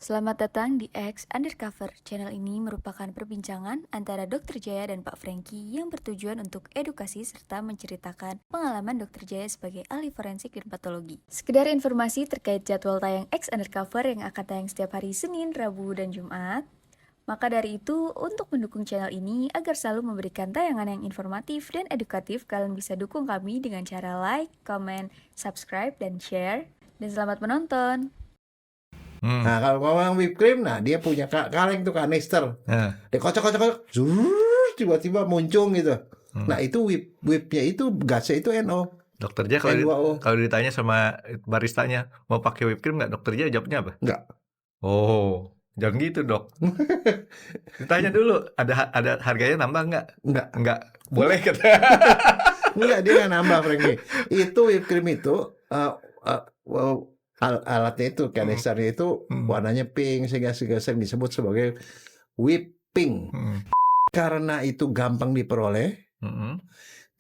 Selamat datang di X Undercover. Channel ini merupakan perbincangan antara Dr. Jaya dan Pak Franky yang bertujuan untuk edukasi serta menceritakan pengalaman Dr. Jaya sebagai ahli forensik dan patologi. Sekedar informasi terkait jadwal tayang X Undercover yang akan tayang setiap hari Senin, Rabu, dan Jumat. Maka dari itu, untuk mendukung channel ini agar selalu memberikan tayangan yang informatif dan edukatif, kalian bisa dukung kami dengan cara like, comment, subscribe, dan share. Dan selamat menonton! Nah kalau ngomong whipped cream, nah dia punya kaleng tuh kanister. Dia kocok, tiba-tiba muncung gitu. Nah itu whipnya itu gasnya itu NO. Dokter Jaya kalau ditanya sama baristanya mau pakai whipped cream nggak, Dokter Jaya jawabnya apa? Enggak. Oh, jangan gitu dok. Ditanya dulu ada harganya nambah nggak? Enggak. Boleh kata. Enggak, dia nggak nambah Franky. Itu whipped cream itu alatnya itu kanisternya itu warnanya pink sehingga sering disebut sebagai whipping. Karena itu gampang diperoleh,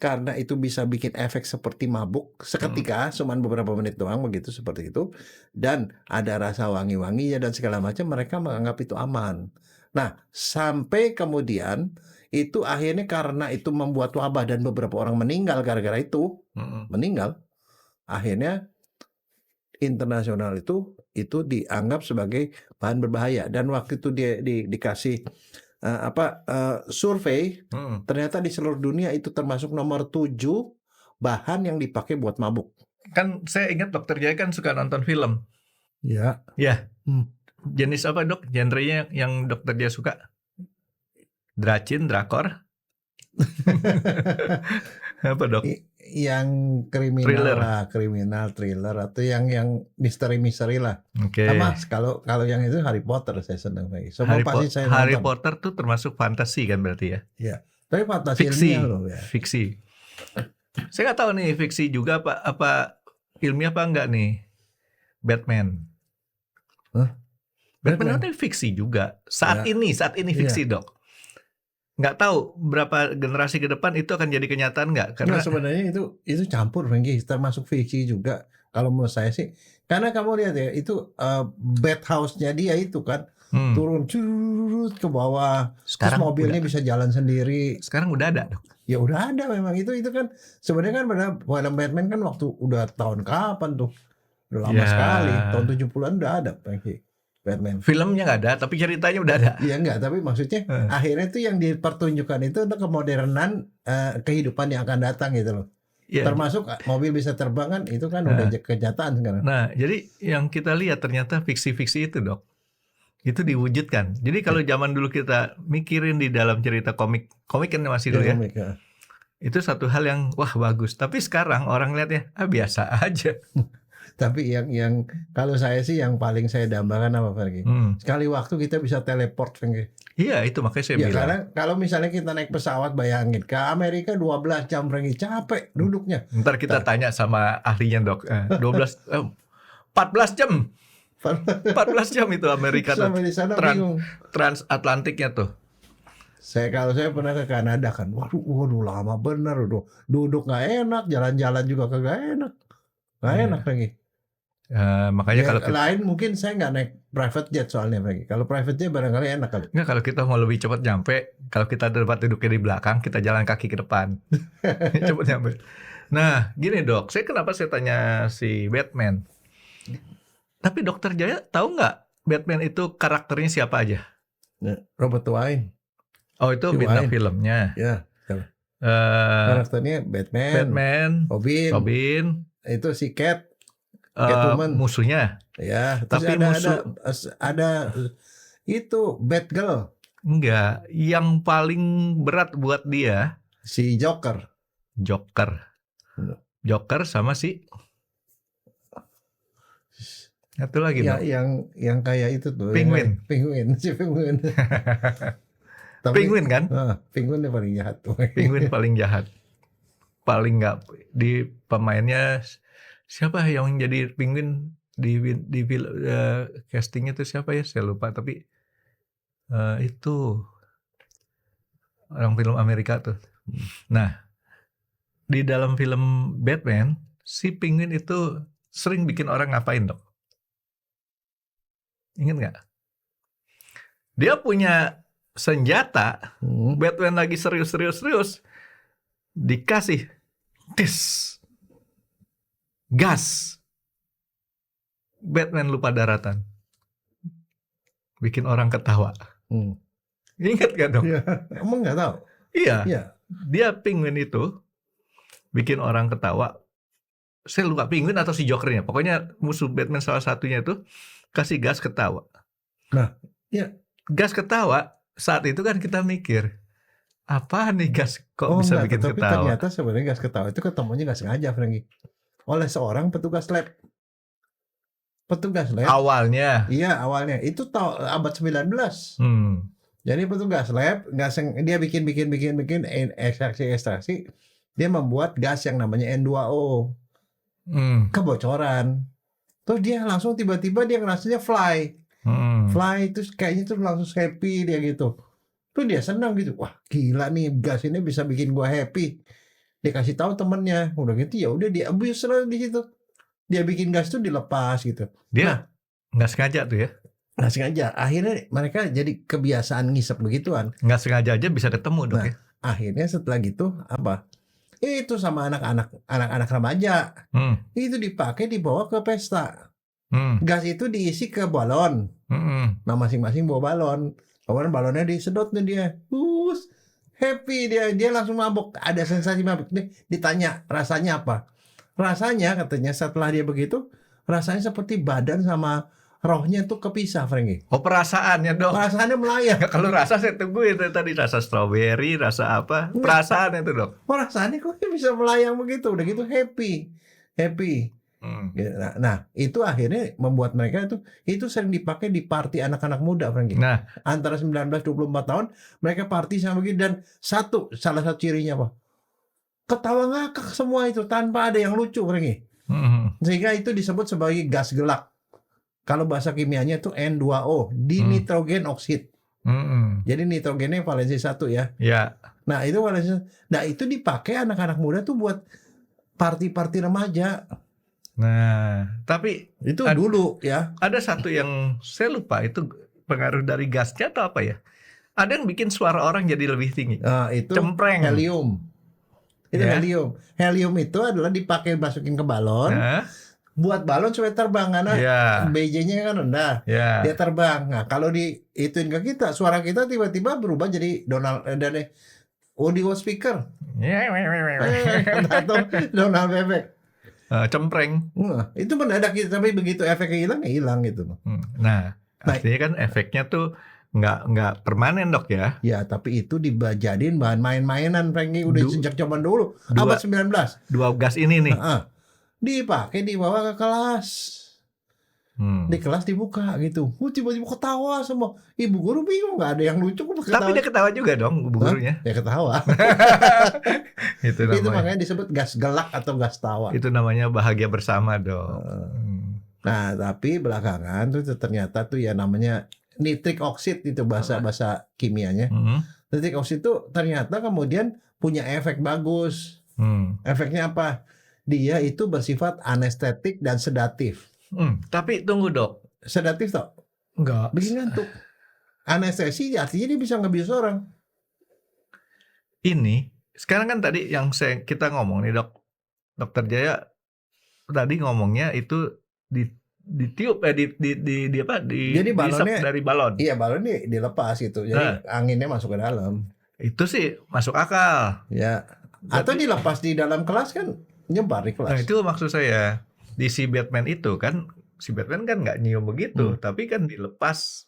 karena itu bisa bikin efek seperti mabuk seketika, cuman beberapa menit doang begitu seperti itu, dan ada rasa wangi-wanginya dan segala macam, mereka menganggap itu aman. Nah sampai kemudian itu akhirnya karena itu membuat wabah dan beberapa orang meninggal gara-gara itu, meninggal, akhirnya internasional itu dianggap sebagai bahan berbahaya. Dan waktu itu dia dikasih survei, ternyata di seluruh dunia itu termasuk nomor 7 bahan yang dipakai buat mabuk. Kan saya ingat Dokter Jaya kan suka nonton film. Ya. Jenis apa dok? Genrenya yang Dokter Jaya suka? Drakor? Apa dok? Yang kriminal thriller atau yang misteri lah. Sama kalau yang itu Harry Potter saya senang lagi. Harry Potter tuh termasuk fantasi kan berarti ya? Iya. Tapi fantasi ilmiah loh ya. Fiksi. Saya nggak tahu nih fiksi juga apa ilmiah apa enggak nih? Batman. Batman itu fiksi juga. Saat ini fiksi dok. Nggak tahu berapa generasi ke depan itu akan jadi kenyataan nggak? Karena sebenarnya itu campur, Franky, termasuk fiksi juga. Kalau menurut saya sih, karena kamu lihat ya itu bed house-nya dia itu kan turun curut ke bawah, sekarang terus mobilnya bisa jalan sendiri. Sekarang udah ada dok. Ya udah ada memang itu kan sebenarnya kan pada Batman kan waktu udah tahun kapan tuh, udah lama sekali, tahun 70-an udah ada, Franky. Batman. Filmnya nggak ada, tapi ceritanya udah ada. Iya enggak, tapi maksudnya akhirnya itu yang dipertunjukkan itu untuk kemodernan kehidupan yang akan datang gitu loh. Termasuk mobil bisa terbang kan, itu kan udah kenyataan sekarang. Nah, jadi yang kita lihat ternyata fiksi-fiksi itu dok, itu diwujudkan. Jadi kalau zaman dulu kita mikirin di dalam cerita komik kan masih dulu ya. Itu satu hal yang wah bagus. Tapi sekarang orang lihatnya biasa aja. Tapi yang kalau saya sih yang paling saya dambakan apa Franky? Sekali waktu kita bisa teleport, Franky. Iya, itu makanya saya bilang. Karena kalau misalnya kita naik pesawat, bayangin ke Amerika 12 jam, Franky, capek duduknya. Ntar kita tanya sama ahlinya dok. 14 jam. 14 jam itu Amerika. Sampai di sana bingung. Transatlantiknya tuh. Kalau saya pernah ke Kanada kan, waduh lama bener, duduk nggak enak, jalan-jalan juga kagak enak, Franky. Makanya kalau lain mungkin saya nggak naik private jet soalnya Franky. Kalau private jet barangkali enak kali. Nggak, kalau kita mau lebih cepat nyampe, kalau kita dapat duduknya di belakang, kita jalan kaki ke depan, cepat nyampe. Nah, gini dok, kenapa saya tanya si Batman? Tapi Dokter Jaya tahu nggak Batman itu karakternya siapa aja? Robert Wayne. Oh itu bintang filmnya. Ya. Karakternya Batman, Robin. Itu si Catwoman. Musuhnya. Ya, tapi ada itu Batgirl. Enggak, yang paling berat buat dia si Joker sama si satu lagi ya, yang kayak itu tuh Penguin. Si Penguin. Penguin kan? Penguin yang paling jahat. Penguin paling jahat. Paling nggak di pemainnya siapa yang jadi Penguin di castingnya itu siapa ya? Saya lupa tapi itu orang film Amerika tuh. Nah, di dalam film Batman si Penguin itu sering bikin orang ngapain dok? Ingat nggak? Dia punya senjata, Batman lagi serius, dikasih gas, Batman lupa daratan, bikin orang ketawa. Ingat gak dong? Ya, emang nggak tahu. Iya, Iya. dia penguin itu bikin orang ketawa. Saya lupa penguin atau si Jokernya. Pokoknya musuh Batman salah satunya itu kasih gas ketawa. Nah, ya. Gas ketawa, saat itu kan kita mikir, apa nih gas kok bisa enggak, bikin tapi ketawa? ternyata sebenarnya gas ketawa itu ketemunya nggak sengaja, Franky. Oleh seorang petugas lab. Petugas lab. Awalnya. Iya, awalnya. Itu abad 19. Jadi petugas lab dia bikin ekstraksi. Dia membuat gas yang namanya N2O. Kebocoran. Terus dia langsung tiba-tiba dia ngerasanya fly. Fly itu kayaknya tuh langsung happy dia gitu. Tuh dia senang gitu. Wah, gila nih gas ini bisa bikin gua happy. Dia kasih tahu temennya. Udah gitu ya udah dia abuse lah di situ. Dia bikin gas tuh dilepas gitu. Dia nggak sengaja tuh ya. Nggak sengaja. Akhirnya mereka jadi kebiasaan ngisep begituan. Nggak sengaja aja bisa ketemu dok ya. Akhirnya setelah gitu apa? Itu sama anak-anak remaja. Itu dipakai dibawa ke pesta. Gas itu diisi ke balon. Nah masing-masing bawa balon. Kemudian balonnya disedot nih dia. Happy dia langsung mabuk. Ada sensasi mabuk. Ditanya rasanya apa? Rasanya katanya setelah dia begitu, rasanya seperti badan sama rohnya tuh kepisah, Franky. Oh perasaannya dong. Perasaannya melayang. Kalau rasa saya tunggu itu tadi rasa stroberi, rasa apa? Perasaannya itu dok. Perasaannya kok bisa melayang begitu, udah gitu happy. Nah itu akhirnya membuat mereka itu sering dipakai di party anak-anak muda, Franky. Nah antara 19-24 tahun mereka party sama begitu dan salah satu cirinya apa? Ketawa ngakak semua itu tanpa ada yang lucu, Franky. Sehingga itu disebut sebagai gas gelak. Kalau bahasa kimianya itu N2O, dinitrogen oksid. Jadi nitrogennya valensi 1 ya. Ya. Nah itu valensi. Nah itu dipakai anak-anak muda tuh buat party-party remaja. Nah, tapi itu dulu ya. Ada satu yang saya lupa itu pengaruh dari gasnya atau apa ya? Ada yang bikin suara orang jadi lebih tinggi. Itu cempreng. Helium. Itu helium. Helium itu adalah dipakai masukin ke balon. Buat balon supaya terbang karena BJ-nya kan rendah. Dia terbang. Nah, kalau diituin ke kita, suara kita tiba-tiba berubah jadi dari audio speaker. Atau Donald Bebek. Cempreng. Itu mendadak gitu, tapi begitu efeknya hilang gitu. Nah, artinya kan efeknya tuh nggak permanen dok ya? Ya, tapi itu dijadiin bahan main-mainan, Franky, udah sejak zaman dulu, abad 19. Dua gas ini nih. Dipakai dibawa ke kelas. Di kelas dibuka gitu. Tiba-tiba ketawa semua. Ibu guru bingung, nggak ada yang lucu. Tapi dia ketawa juga dong, ibu gurunya. Ya ketawa. Itu makanya disebut gas gelak atau gas tawa. Itu namanya bahagia bersama dong. Nah, tapi belakangan tuh ternyata tuh ya namanya nitrik oksid itu bahasa kimianya. Nitrik oksid itu ternyata kemudian punya efek bagus. Efeknya apa? Dia itu bersifat anestetik dan sedatif. Tapi tunggu dok. Sedatif toh? Enggak. Bikin ngantuk. Anestesi artinya dia bisa ngebius orang. Ini sekarang kan tadi yang kita ngomong nih dok. Dokter Jaya tadi ngomongnya itu ditiup jadi balonnya dari balon. Iya, balonnya dilepas gitu. Jadi anginnya masuk ke dalam. Itu sih masuk akal. Ya. Atau dilepas di dalam kelas kan nyebar di kelas. Nah, itu maksud saya. Di si Batman itu kan si Batman kan nggak nyium begitu, tapi kan dilepas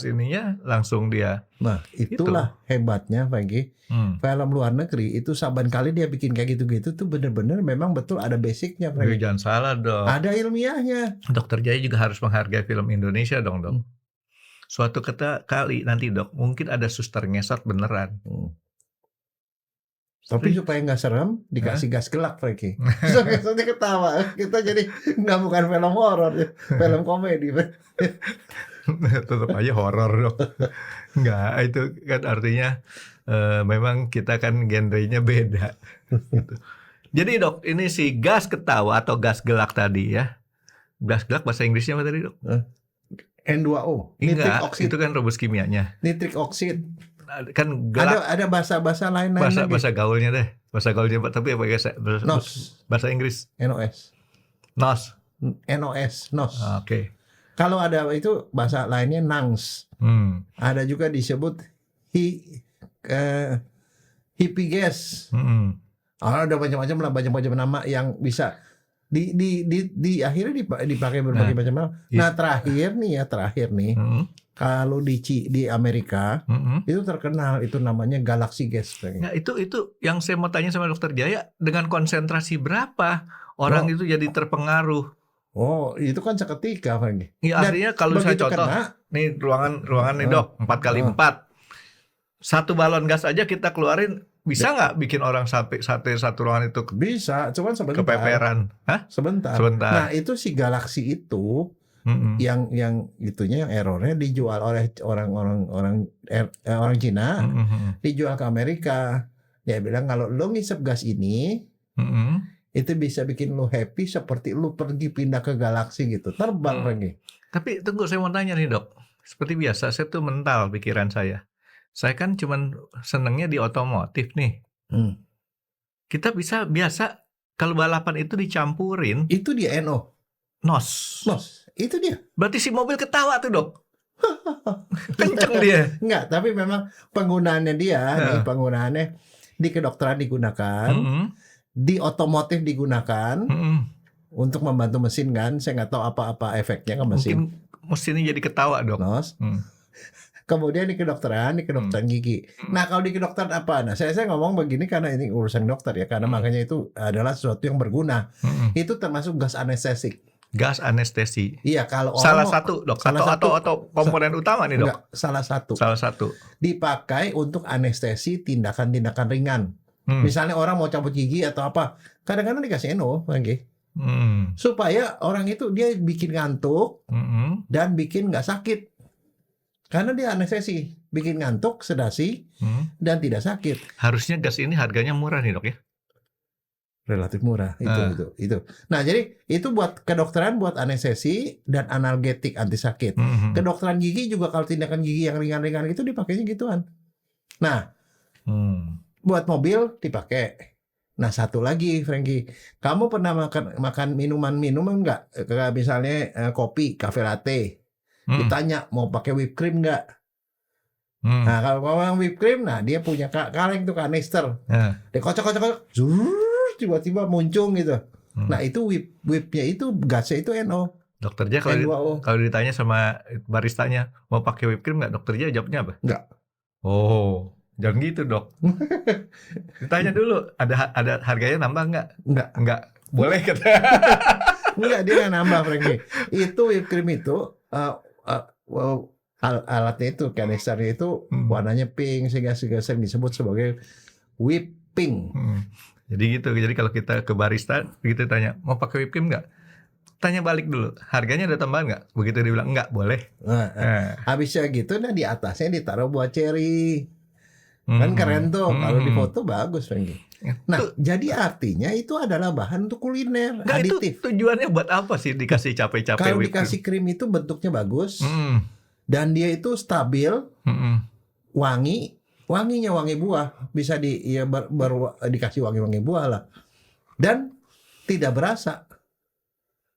ininya langsung dia. Nah, itulah hebatnya Franky. Film luar negeri itu saban kali dia bikin kayak gitu-gitu tuh bener-bener memang betul ada basicnya, Franky. Jangan salah dong. Ada ilmiahnya. Dokter Jaya juga harus menghargai film Indonesia dong dok. Suatu kali nanti dok, mungkin ada suster ngesot beneran. Tapi supaya nggak serem dikasih gas gelak, Franky. Terus dia ketawa. Kita jadi nggak bukan film horor, film komedi. Tetap aja horor dong. Nggak, itu kan artinya memang kita kan genrenya beda. Gitu. Jadi dok, ini si gas ketawa atau gas gelak tadi ya. Gas gelak bahasa Inggrisnya apa tadi dok? N2O, nitrik Enggak, oksid. itu kan rumus kimianya. Nitrik oksid. Kan gelap. Ada bahasa lain lagi. Bahasa gaulnya deh. Bahasa gaulnya Pak, tapi apa guys? NOS. Bahasa Inggris. NOS. NOS. NOS. Oke. Kalau ada itu bahasa lainnya NANGS. Ada juga disebut hippie gas. Ada macam-macam lah, banyak nama yang bisa di akhirnya dipakai berbagai macam hal. Nah terakhir nih kalau di Amerika itu terkenal, itu namanya Galaxy Gas. Nah, itu yang saya mau tanya sama Dokter Jaya, dengan konsentrasi berapa orang itu jadi terpengaruh? Oh, itu kan seketika, Franky. Ya, artinya kalau saya contoh, nih ruangan nih Dok, 4x4. Satu balon gas aja kita keluarin, bisa nggak bikin orang sampai satu ruangan itu bisa, cuman sebentar. Kepeperan. Hah? Sebentar. Nah, itu si Galaxy itu yang itunya, yang errornya dijual oleh orang Cina, dijual ke Amerika. Dia bilang kalau lo ngisep gas ini, itu bisa bikin lo happy seperti lo pergi pindah ke galaksi gitu, terbang lagi. Tapi tunggu, saya mau tanya nih Dok. Seperti biasa, saya tuh mental pikiran saya. Saya kan cuman senengnya di otomotif nih. Kita biasa kalau balapan itu dicampurin. Itu dia NO. NOS. Itu dia. Berarti si mobil ketawa tuh Dok. Kenceng dia. Enggak, tapi memang penggunaannya dia, penggunaannya di kedokteran digunakan, di otomotif digunakan untuk membantu mesin kan. Saya nggak tahu apa efeknya ke mesin. Mungkin mesinnya jadi ketawa Dok. NOS. Kemudian di kedokteran gigi. Nah kalau di kedokteran apa? Nah saya ngomong begini karena ini urusan dokter ya, karena makanya itu adalah sesuatu yang berguna. Itu termasuk gas anestesik. Gas anestesi. Iya, kalau salah satu Dok, atau komponen utama nih Dok. Enggak, salah satu. Dipakai untuk anestesi tindakan-tindakan ringan. Misalnya orang mau cabut gigi atau apa, kadang-kadang dikasih NO lagi. Supaya orang itu dia bikin ngantuk dan bikin nggak sakit. Karena dia anestesi, bikin ngantuk, sedasi, dan tidak sakit. Harusnya gas ini harganya murah nih Dok ya? Relatif murah, itu. Nah jadi itu buat kedokteran, buat anestesi dan analgetik anti sakit. Kedokteran gigi juga kalau tindakan gigi yang ringan-ringan itu dipakainya gituan. Nah, buat mobil dipakai. Nah satu lagi, Franky, kamu pernah makan minuman nggak? Kayak misalnya kopi, cafe latte. Ditanya mau pakai whipped cream nggak? Nah kalau mau whipped cream, nah dia punya kaleng tuh kanister. Dia kocok, tiba-tiba muncung gitu. Nah itu whipnya itu gasnya itu NO. Dokter Jaya kalau ditanya sama baristanya mau pakai whipped cream nggak, Dokter Jaya jawabnya apa? Nggak. Oh, jangan gitu Dok. Ditanya dulu, ada harganya nambah nggak? Nggak. Boleh kata. Enggak, dia nggak nambah, Franky. Itu whipped cream itu alatnya itu, kanisternya itu warnanya pink, sehingga sering disebut sebagai whipping. Jadi gitu. Jadi kalau kita ke barista gitu tanya mau pakai whipped cream nggak? Tanya balik dulu, harganya ada tambahan nggak? Begitu dia bilang nggak, boleh. Habisnya gitu, nah di atasnya ditaruh buah cherry. Kan keren tuh, kalau di foto bagus, Franky. Nah, jadi artinya itu adalah bahan untuk kuliner, aditif. Itu tujuannya buat apa sih dikasih capek-capek? Kalau dikasih krim itu bentuknya bagus, dan dia itu stabil, wanginya wangi buah, bisa dikasih wangi buah lah, dan tidak berasa,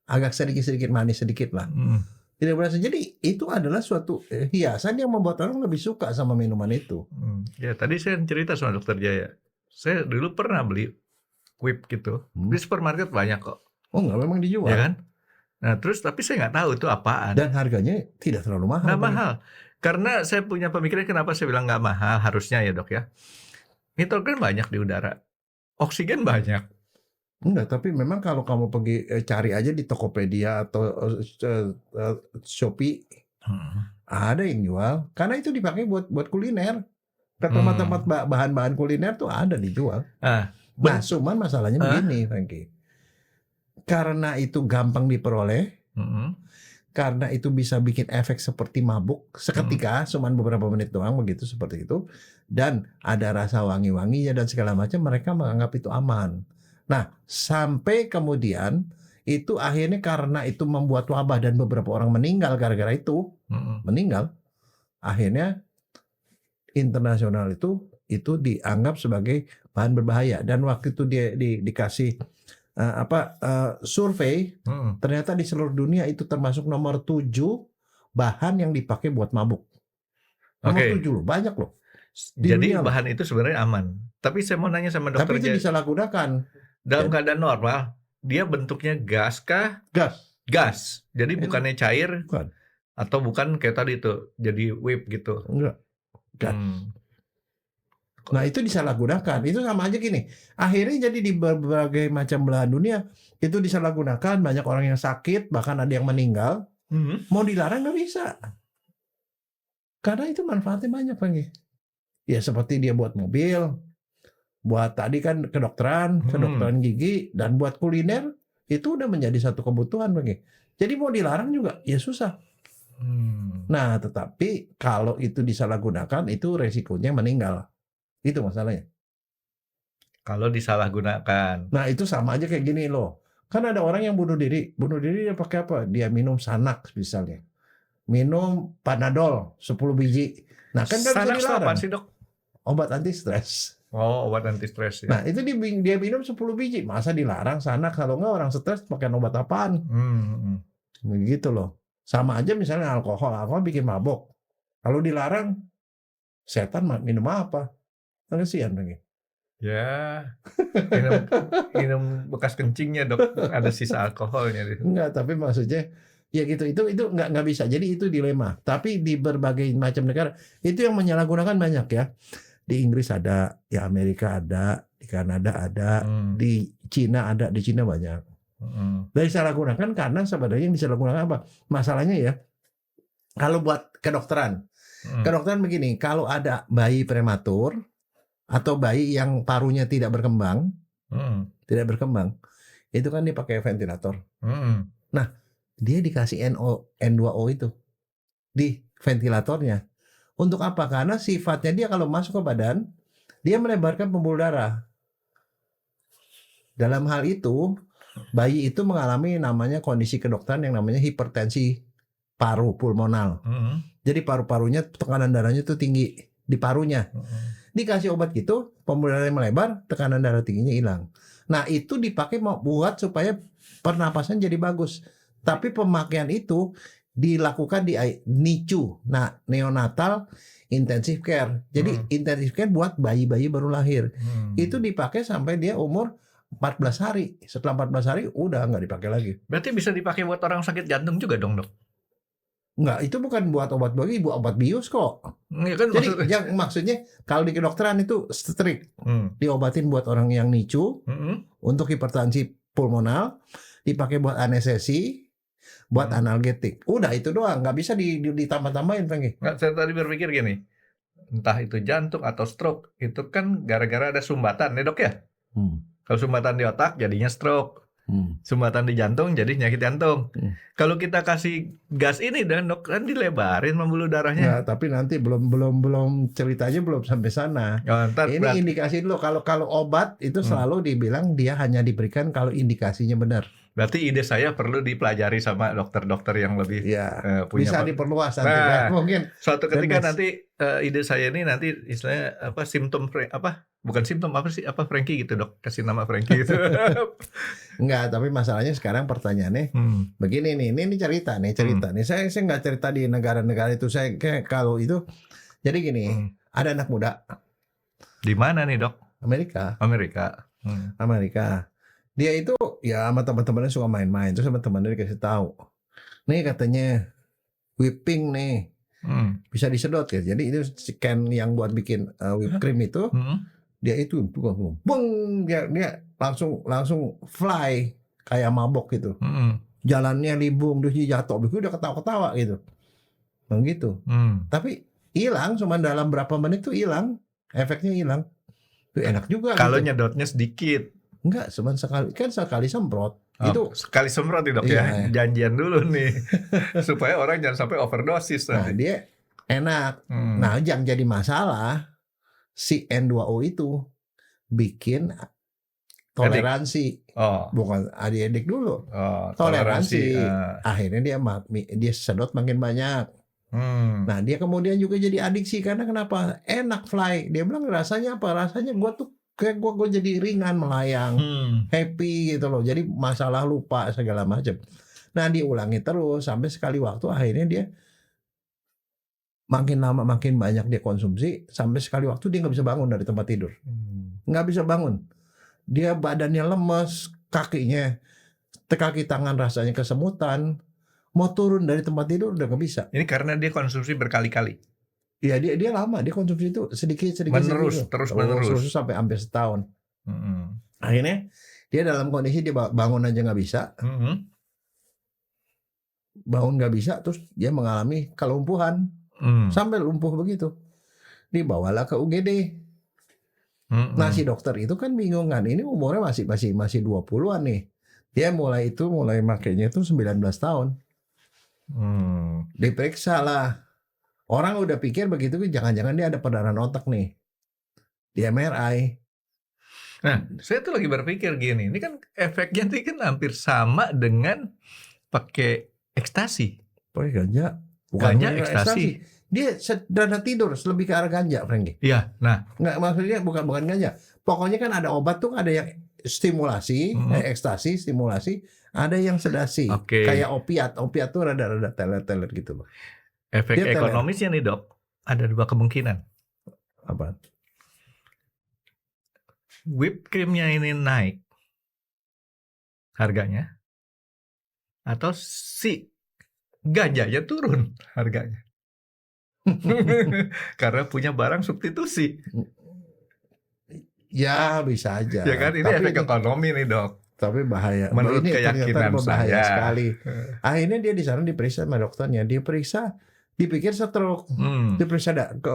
agak sedikit manis sedikit lah, tidak berasa. Jadi itu adalah suatu hiasan yang membuat orang lebih suka sama minuman itu. Ya tadi saya cerita sama Dokter Jaya. Saya dulu pernah beli whip gitu. Di supermarket banyak kok. Oh enggak, memang dijual. Ya kan? Nah terus tapi saya nggak tahu itu apaan. Dan harganya tidak terlalu mahal. Nggak mahal. Karena saya punya pemikiran kenapa saya bilang nggak mahal. Harusnya ya Dok ya. Nitrogen banyak di udara. Oksigen banyak. Enggak, tapi memang kalau kamu pergi cari aja di Tokopedia atau Shopee, ada yang jual. Karena itu dipakai buat kuliner. Ke tempat-tempat bahan-bahan kuliner tuh ada dijual. Nah, cuman masalahnya begini, Franky. Karena itu gampang diperoleh, karena itu bisa bikin efek seperti mabuk seketika, cuman beberapa menit doang begitu, seperti itu, dan ada rasa wangi-wanginya dan segala macam, mereka menganggap itu aman. Nah, sampai kemudian itu akhirnya karena itu membuat wabah dan beberapa orang meninggal gara-gara itu. Meninggal. Akhirnya internasional itu dianggap sebagai bahan berbahaya, dan waktu itu dia dikasih survei, ternyata di seluruh dunia itu termasuk nomor 7 bahan yang dipakai buat mabuk. Nomor 7 loh, banyak loh. Jadi bahan itu sebenarnya aman. Tapi saya mau nanya sama dokter. Tapi itu disalahgunakan. Dalam keadaan normal, dia bentuknya gas kah? Gas. Jadi bukannya cair? Bukan. Atau bukan kayak tadi tuh, jadi whip gitu? Enggak. Nah itu disalahgunakan. Itu sama aja gini. Akhirnya jadi di berbagai macam belahan dunia itu disalahgunakan. Banyak orang yang sakit, bahkan ada yang meninggal. Mau dilarang nggak bisa. Karena itu manfaatnya banyak, Bang. Ya seperti dia buat mobil, buat tadi kan kedokteran gigi, dan buat kuliner itu udah menjadi satu kebutuhan, Bang. Jadi mau dilarang juga ya susah. Nah, tetapi kalau itu disalahgunakan itu resikonya meninggal. Itu masalahnya. Kalau disalahgunakan. Nah, itu sama aja kayak gini loh. Kan ada orang yang bunuh diri. Bunuh diri dia pakai apa? Dia minum Xanax misalnya. Minum Panadol 10 biji. Nah, kan bisa Xanax dilarang. apa sih, Dok? Obat anti stres. Oh, obat anti stres ya. Nah, itu dia minum 10 biji. Masa dilarang Xanax? Kalau enggak orang stres pakai obat apaan? Gitu loh. Sama aja misalnya alkohol. Alkohol bikin mabok. Kalau dilarang, setan minum apa? Kasihan lagi. Ya, minum bekas kencingnya, Dok. Ada sisa alkoholnya. Enggak, tapi maksudnya ya gitu, itu nggak bisa. Jadi itu dilema. Tapi di berbagai macam negara itu yang menyalahgunakan banyak ya. Di Inggris ada, ya Amerika ada, di Kanada ada, di Cina ada, di Cina banyak. Dari salahgunakan karena sebenarnya yang disalahgunakan apa? Masalahnya ya, kalau buat kedokteran begini, kalau ada bayi prematur atau bayi yang parunya tidak berkembang, itu kan dipakai ventilator. Nah, dia dikasih N2O itu di ventilatornya. Untuk apa? Karena sifatnya dia kalau masuk ke badan, dia melebarkan pembuluh darah. Dalam hal itu, bayi itu mengalami namanya kondisi kedokteran yang namanya hipertensi paru pulmonal. Jadi paru-parunya tekanan darahnya itu tinggi di parunya. Dikasih obat gitu, pembuluh darahnya melebar, tekanan darah tingginya hilang. Nah, itu dipakai buat supaya pernapasan jadi bagus. Tapi pemakaian itu dilakukan di NICU. Nah, neonatal intensive care. Jadi intensive care buat bayi-bayi baru lahir. Itu dipakai sampai dia umur 14 hari. Setelah 14 hari udah nggak dipakai lagi. Berarti bisa dipakai buat orang sakit jantung juga dong, Dok? Enggak, itu bukan buat obat bayi, buat obat bius kok. Ya kan, jadi maksudnya kalau di kedokteran itu strict. Diobatin buat orang yang NICU, untuk hipertensi pulmonal, dipakai buat anestesi, buat analgetik. Udah itu doang, nggak bisa ditambah-tambahin, Franky. Saya tadi berpikir gini, entah itu jantung atau stroke, itu kan gara-gara ada sumbatan ya, Dok ya? Kalau sumbatan di otak jadinya stroke. Sumbatan di jantung jadi penyakit jantung. Kalau kita kasih gas ini dan Dok, kan dilebarin pembuluh darahnya. Nah, tapi nanti belum ceritanya belum sampai sana. Ini indikasi dulu. Kalau obat itu selalu dibilang dia hanya diberikan kalau indikasinya benar. Berarti ide saya perlu dipelajari sama dokter-dokter yang lebih punya. Bisa diperluas nanti ya. Mungkin suatu ketika nanti ide saya ini nanti istilahnya apa simptom bukan simptom apa sih Franky gitu, Dok, kasih nama Franky gitu. Enggak, tapi masalahnya sekarang pertanyaannya begini nih, ini cerita nih. Saya nggak cerita di negara-negara itu, saya kalau itu jadi gini, ada anak muda. Di mana nih, Dok? Amerika. Dia itu ya sama teman-temannya suka main-main, terus sama temannya dikasih tahu, nih katanya whipping nih bisa disedot ya. Jadi itu scan yang buat bikin whipped cream itu, dia itu beng, dia langsung fly kayak mabok gitu. Jalannya libung, terus dia jatuh, begitu udah ketawa-ketawa gitu, begitu. Tapi hilang, cuma dalam berapa menit tuh hilang, efeknya hilang. Itu enak juga. Kalau gitu. Nyedotnya sedikit. Enggak, cuma sekali semprot. Itu sekali semprot nih, Dok, ya. Janjian dulu nih supaya orang jangan sampai overdosis. Nah, dia enak. Nah, yang jadi masalah si N2O itu bikin toleransi. Oh. Bukan adik-adik dulu. Oh, Toleransi. Akhirnya dia sedot makin banyak. Nah, dia kemudian juga jadi adiksi karena kenapa? Enak fly. Dia bilang rasanya apa? Rasanya gue tuh kayak gue jadi ringan melayang, happy gitu loh. Jadi masalah lupa segala macam. Nah, diulangi terus sampai sekali waktu akhirnya dia makin lama makin banyak dia konsumsi sampai sekali waktu dia nggak bisa bangun dari tempat tidur. Nggak bisa bangun. Dia badannya lemes, kaki tangan rasanya kesemutan. Mau turun dari tempat tidur udah nggak bisa. Ini karena dia konsumsi berkali-kali. Iya, dia lama, dia konsumsi itu sedikit menerus sampai hampir setahun. Akhirnya dia dalam kondisi dia bangun aja nggak bisa, bangun nggak bisa, terus dia mengalami kelumpuhan sampai lumpuh begitu. Dibawalah ke UGD. Nah, si dokter itu kan bingung kan, ini umurnya masih 20-an nih. Dia mulai makainya itu 19 tahun. Diperiksa lah. Orang udah pikir begitu, jangan-jangan dia ada perdarahan otak nih. Di MRI. Nah, saya tuh lagi berpikir gini, ini kan efeknya ini kan hampir sama dengan pakai ekstasi. Pakai ganja. Ganja ekstasi. Dia sederhana tidur, lebih ke arah ganja, Frankie. Iya, nah. Nggak, maksudnya bukan ganja. Pokoknya kan ada obat tuh, ada yang stimulasi, ekstasi, stimulasi, ada yang sedasi. Kayak opiat tuh rada-rada teler-teler gitu loh. Efek ekonomisnya nih dok, ada 2 kemungkinan. Apa? Whipped creamnya ini naik harganya, atau si ganjanya turun harganya. Karena punya barang substitusi. Ya bisa aja. Ya kan, ini efek ekonomi nih dok. Tapi bahaya. Menurut ini keyakinan bahaya saya sekali. Akhirnya dia di sana diperiksa sama dokternya. Dipikir stroke. Diperiksa ke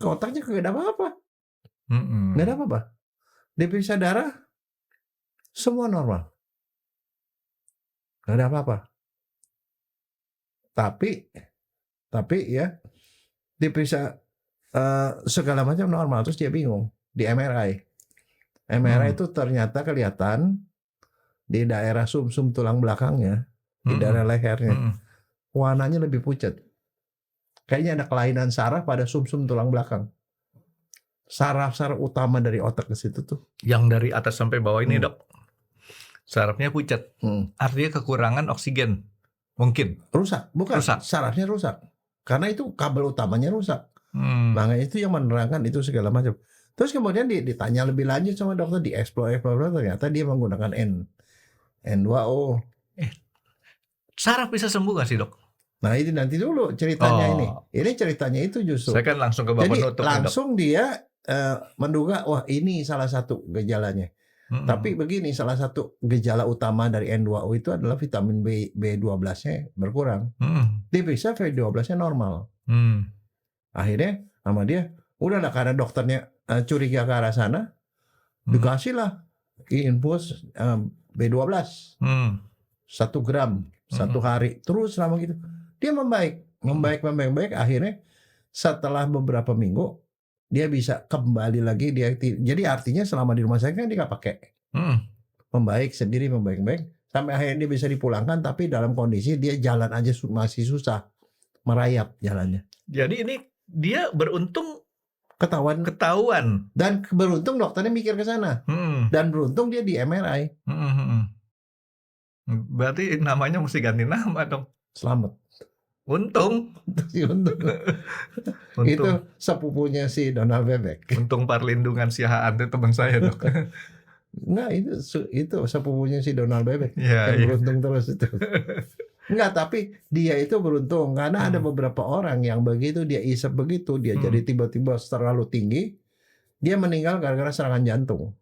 otaknya kagak ada apa-apa. Nggak ada apa-apa. Diperiksa darah, semua normal. Nggak ada apa-apa. Tapi ya diperiksa segala macam normal, terus dia bingung di MRI. MRI itu ternyata kelihatan di daerah sumsum tulang belakangnya, di daerah lehernya, warnanya lebih pucat. Kayaknya ada kelainan saraf pada sumsum tulang belakang. Saraf-saraf utama dari otak ke situ tuh. Yang dari atas sampai bawah ini dok, sarafnya pucat. Artinya kekurangan oksigen. Mungkin. Rusak, bukan? Sarafnya rusak. Karena itu kabel utamanya rusak. Makanya itu yang menerangkan itu segala macam. Terus kemudian ditanya lebih lanjut sama dokter, dieksplor, ternyata dia menggunakan N2O. Saraf bisa sembuh gak sih dok? Nah itu nanti dulu ceritanya ini. Ini ceritanya itu justru. Saya kan langsung ke babak penutup. Jadi langsung dia menduga, wah ini salah satu gejalanya. Tapi begini, salah satu gejala utama dari N2O itu adalah vitamin B12-nya berkurang. Diperiksa B12-nya normal. Akhirnya sama dia, udahlah karena dokternya curiga ke arah sana, dikasihlah infus B12 1 gram 1 hari, terus selama gitu. Dia membaik. Akhirnya setelah beberapa minggu dia bisa kembali lagi. Jadi artinya selama di rumah sakit kan dia nggak pakai. Membaik sendiri, membaik sampai akhirnya dia bisa dipulangkan. Tapi dalam kondisi dia jalan aja masih susah, merayap jalannya. Jadi ini dia beruntung ketahuan dan beruntung dokternya mikir ke sana. Dan beruntung dia di MRI. Berarti namanya mesti ganti nama dong. Selamat. Untung. Itu sepupunya si Donald Bebek. Untung Perlindungan Siahaan itu teman saya dok. Enggak, itu sepupunya si Donald Bebek. Ya, yang beruntung terus itu. Enggak, tapi dia itu beruntung karena ada beberapa orang yang begitu dia isep begitu, dia jadi tiba-tiba terlalu tinggi, dia meninggal gara-gara serangan jantung.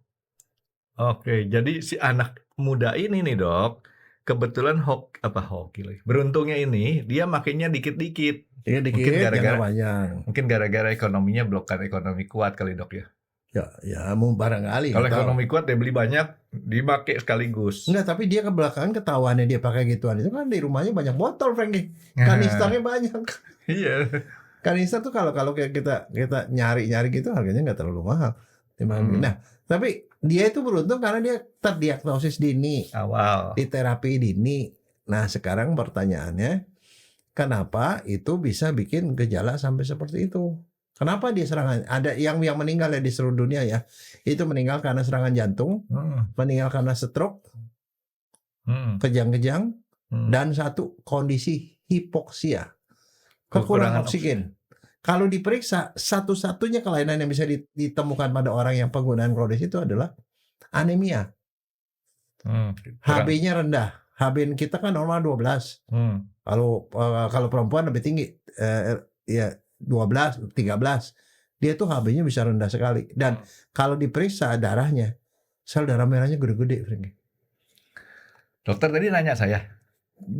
Oke, jadi si anak muda ini nih dok, kebetulan beruntungnya ini dia makinnya dikit-dikit. Mungkin gara-gara ekonominya blokan ekonomi kuat kali dok ya. Ya mau barangkali. Kalau ekonomi kuat dia beli banyak, dipakai sekaligus. Enggak, tapi dia ke belakang ketahuannya dia pakai gituan itu kan di rumahnya banyak botol, Frankie. Kanisternya banyak. Iya. Kanister tuh kalau kita nyari gitu harganya nggak terlalu mahal. Nah, tapi Dia itu beruntung karena dia terdiagnosis dini, Awal. di terapi dini. Nah, sekarang pertanyaannya, kenapa itu bisa bikin gejala sampai seperti itu? Kenapa dia serangan? Ada yang meninggal ya di seluruh dunia ya. Itu meninggal karena serangan jantung, meninggal karena stroke, kejang-kejang, dan satu kondisi hipoksia, kekurangan oksigen. Kalau diperiksa, satu-satunya kelainan yang bisa ditemukan pada orang yang penggunaan kronis itu adalah anemia. HB-nya rendah. HB kita kan normal 12. Kalau perempuan lebih tinggi, ya 12, 13. Dia tuh HB-nya bisa rendah sekali. Dan kalau diperiksa darahnya, sel darah merahnya gede-gede, Franky. Dokter tadi nanya saya.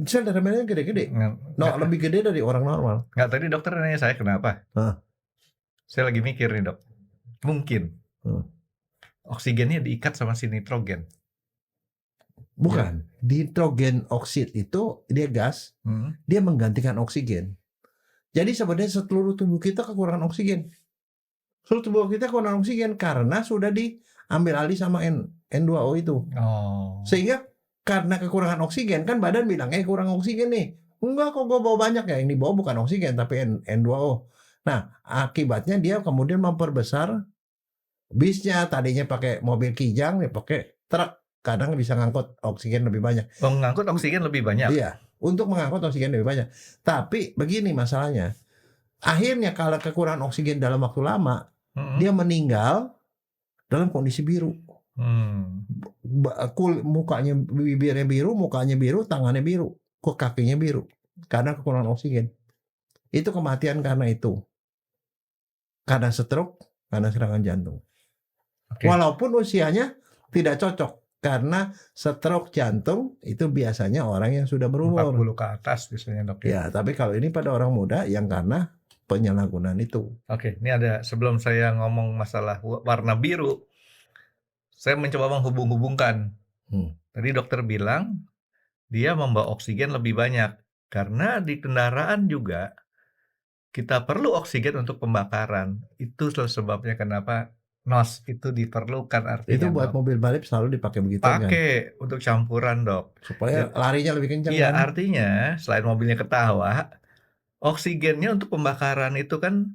Sel darah merahnya gede-gede. Lebih gede dari orang normal. Nggak, tadi dokter nanya saya kenapa. Saya lagi mikir nih, Dok. Mungkin oksigennya diikat sama si nitrogen. Bukan. Nitrogen oksid itu dia gas. Dia menggantikan oksigen. Jadi sebenarnya seluruh tubuh kita kekurangan oksigen. Seluruh tubuh kita kekurangan oksigen karena sudah diambil alih sama N2O itu. Sehingga karena kekurangan oksigen, kan badan bilang, kurang oksigen nih. Enggak kok, gue bawa banyak ya. Yang dibawa bukan oksigen, tapi N2O. Nah, akibatnya dia kemudian memperbesar bisnya. Tadinya pakai mobil kijang, dia pakai truk. Kadang bisa ngangkut oksigen lebih banyak. Mengangkut oksigen lebih banyak? Iya, untuk mengangkut oksigen lebih banyak. Tapi begini masalahnya. Akhirnya kalau kekurangan oksigen dalam waktu lama, dia meninggal dalam kondisi biru. Mukanya, bibirnya biru, mukanya biru, tangannya biru, kakinya biru karena kekurangan oksigen. Itu kematian karena itu, karena stroke, karena serangan jantung. Walaupun usianya tidak cocok, karena stroke jantung itu biasanya orang yang sudah berumur 40 ke atas biasanya, Dok. Ya, tapi kalau ini pada orang muda yang karena penyalahgunaan itu. Oke, ini ada, sebelum saya ngomong masalah warna biru, saya mencoba menghubung-hubungkan. Tadi dokter bilang dia membawa oksigen lebih banyak karena di kendaraan juga kita perlu oksigen untuk pembakaran. Itu sebabnya kenapa NOS itu diperlukan, artinya. Itu buat mobil balip selalu dipakai begitu kan? Pakai untuk campuran, Dok. Supaya larinya lebih kencang. Iya, kan? artinya selain mobilnya ketawa, oksigennya untuk pembakaran itu kan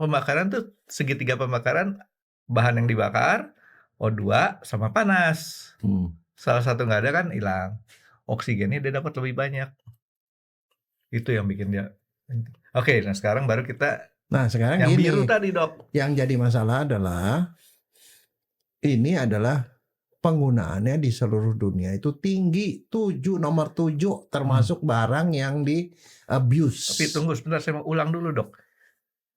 pembakaran tuh segitiga pembakaran, bahan yang dibakar O2 sama panas. Salah satu nggak ada kan hilang. Oksigennya dia dapat lebih banyak. Itu yang bikin dia. Oke, nah sekarang baru kita. Nah sekarang yang gini, biru tadi, Dok. Yang jadi masalah adalah ini adalah penggunaannya di seluruh dunia itu tinggi, nomor 7 termasuk barang yang di abuse. Tapi tunggu sebentar, saya mau ulang dulu, Dok.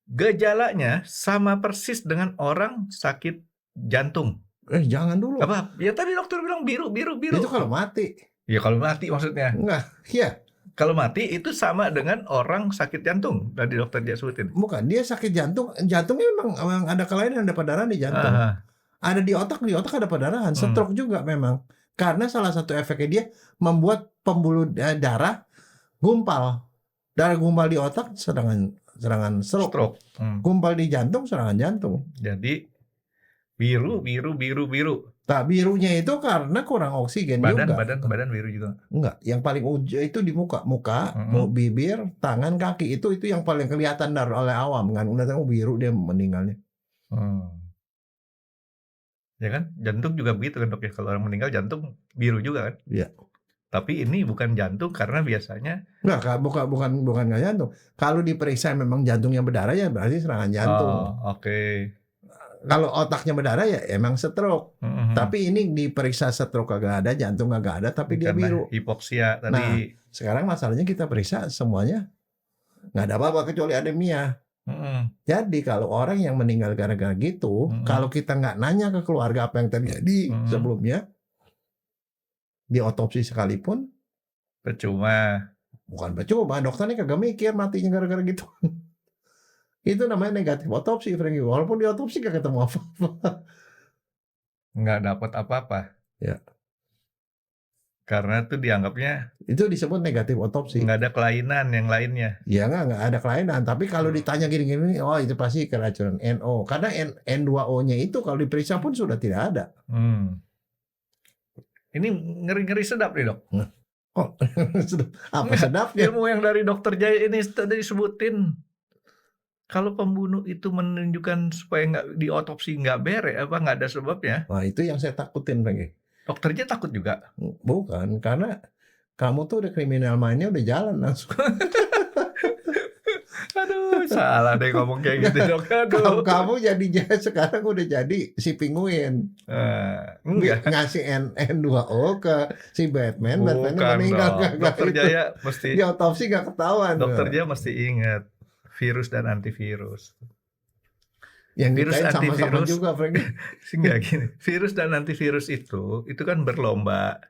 Gejalanya sama persis dengan orang sakit jantung. Jangan dulu. Apa? Ya tadi dokter bilang biru. Itu kalau mati. Ya kalau mati maksudnya. Enggak, iya. Kalau mati itu sama dengan orang sakit jantung. Tadi dokter dia sebutin. Bukan, dia sakit jantung. Jantungnya memang ada kelainan, ada perdarahan di jantung. Ada di otak ada perdarahan. Stroke juga memang. Karena salah satu efeknya dia membuat pembuluh darah gumpal. Darah gumpal di otak serangan stroke. Gumpal di jantung serangan jantung. Jadi biru. Nah, birunya itu karena kurang oksigen juga. Badan biru juga. Enggak, yang paling ujung itu di muka, bibir, tangan, kaki itu yang paling kelihatan oleh awam kan. Udah tahu biru dia meninggalnya. Ya kan, jantung juga begitu kan, Dok ya. Kalau orang meninggal jantung biru juga kan. Iya. Tapi ini bukan jantung karena biasanya. Enggak, bukan jantung. Kalau diperiksa memang jantungnya berdarah ya berarti serangan jantung. Oke. Kalau otaknya berdarah ya emang stroke. Tapi ini diperiksa stroke kagak ada, jantung kagak ada, tapi dia biru. Hipoksia tadi. Nah, sekarang masalahnya kita periksa semuanya nggak ada apa-apa kecuali anemia. Jadi kalau orang yang meninggal gara-gara gitu, kalau kita nggak nanya ke keluarga apa yang terjadi sebelumnya, di otopsi sekalipun, percuma. Bukan percuma, dokternya kagak mikir matinya gara-gara gitu. Itu namanya negatif otopsi, Franky. Walaupun di otopsi gak ketemu apa-apa. Nggak dapat apa-apa. Ya. Karena tuh dianggapnya Itu disebut negatif otopsi. nggak ada kelainan yang lainnya. Ya nggak ada kelainan. Tapi kalau ditanya gini-gini, oh itu pasti keracunan NO. Karena N2O-nya itu kalau diperiksa pun sudah tidak ada. Ini ngeri-ngeri sedap nih, Dok. Oh, apa sedapnya? Ilmu yang dari Dokter Jaya ini tadi disebutin. Kalau pembunuh itu menunjukkan supaya nggak diotopsi nggak nggak ada sebabnya. Wah itu yang saya takutin lagi. Dokter Jaya takut juga. Bukan, karena kamu tuh udah kriminal mindnya udah jalan langsung. Aduh, salah deh ngomong kayak gitu, Dok. Aduh. Kamu sekarang udah jadi si penguin. Enggak. Ngasih N2O ke si Batman, Batman Bukan, meninggal. Dok. Dokter Jaya mesti di otopsi nggak ketahuan. Dokter Jaya mesti ingat virus dan antivirus. Yang Virus ditain sama-sama antivirus juga, Frank. Enggak gini. Virus dan antivirus itu kan berlomba.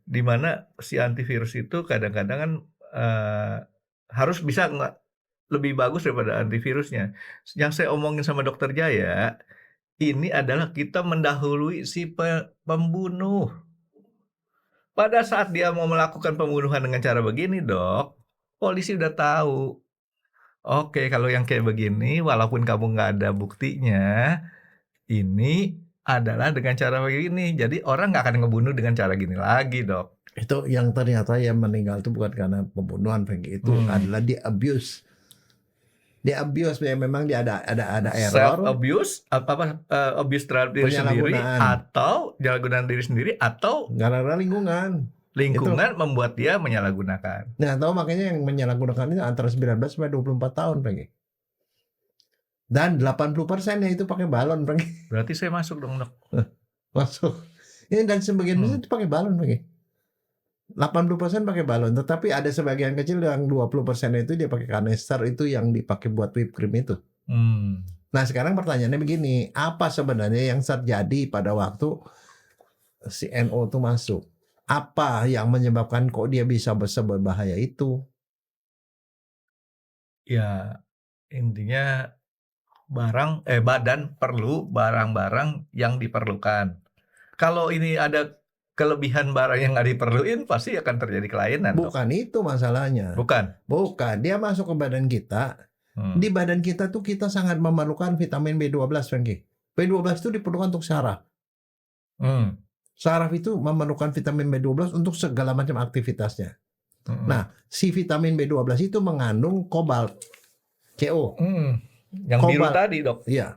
Di mana si antivirus itu kadang-kadang kan harus bisa lebih bagus daripada antivirusnya. Yang saya omongin sama Dokter Jaya, ini adalah kita mendahului si pembunuh. Pada saat dia mau melakukan pembunuhan dengan cara begini, Dok, polisi udah tahu. Oke, kalau yang kayak begini, walaupun kamu nggak ada buktinya, ini adalah dengan cara begini. Jadi orang nggak akan ngebunuh dengan cara gini lagi, Dok. Itu yang ternyata yang meninggal itu bukan karena pembunuhan, Frank. Itu adalah di abuse. Di abuse ya, memang dia ada error. Self abuse, abuse terhadap diri sendiri, atau penyalahgunaan diri sendiri, atau gara-gara lingkungan membuat dia menyalahgunakan. Nah, tahu makanya yang menyalahgunakan itu antara 19 sampai 24 tahun, Frank. Dan 80%-nya itu pakai balon, Frank. Berarti saya masuk dong, Dok. Masuk. Ini dan sebagian besar itu pakai balon, Frank. 80% pakai balon, tetapi ada sebagian kecil yang 20% itu dia pakai kanister, itu yang dipakai buat whipped cream itu. Nah, sekarang pertanyaannya begini, apa sebenarnya yang terjadi pada waktu si NO itu masuk? Apa yang menyebabkan kok dia bisa berbahaya itu? Ya, intinya badan perlu barang-barang yang diperlukan. Kalau ini ada kelebihan barang yang nggak diperluin, pasti akan terjadi kelainan. Bukan, Dok. Itu masalahnya. Bukan. Dia masuk ke badan kita. Di badan kita tuh kita sangat memerlukan vitamin B12, Franky. B12 itu diperlukan untuk saraf. Saraf itu memerlukan vitamin B12 untuk segala macam aktivitasnya. Nah, si vitamin B12 itu mengandung kobalt, CO. Yang biru tadi, Dok. Iya.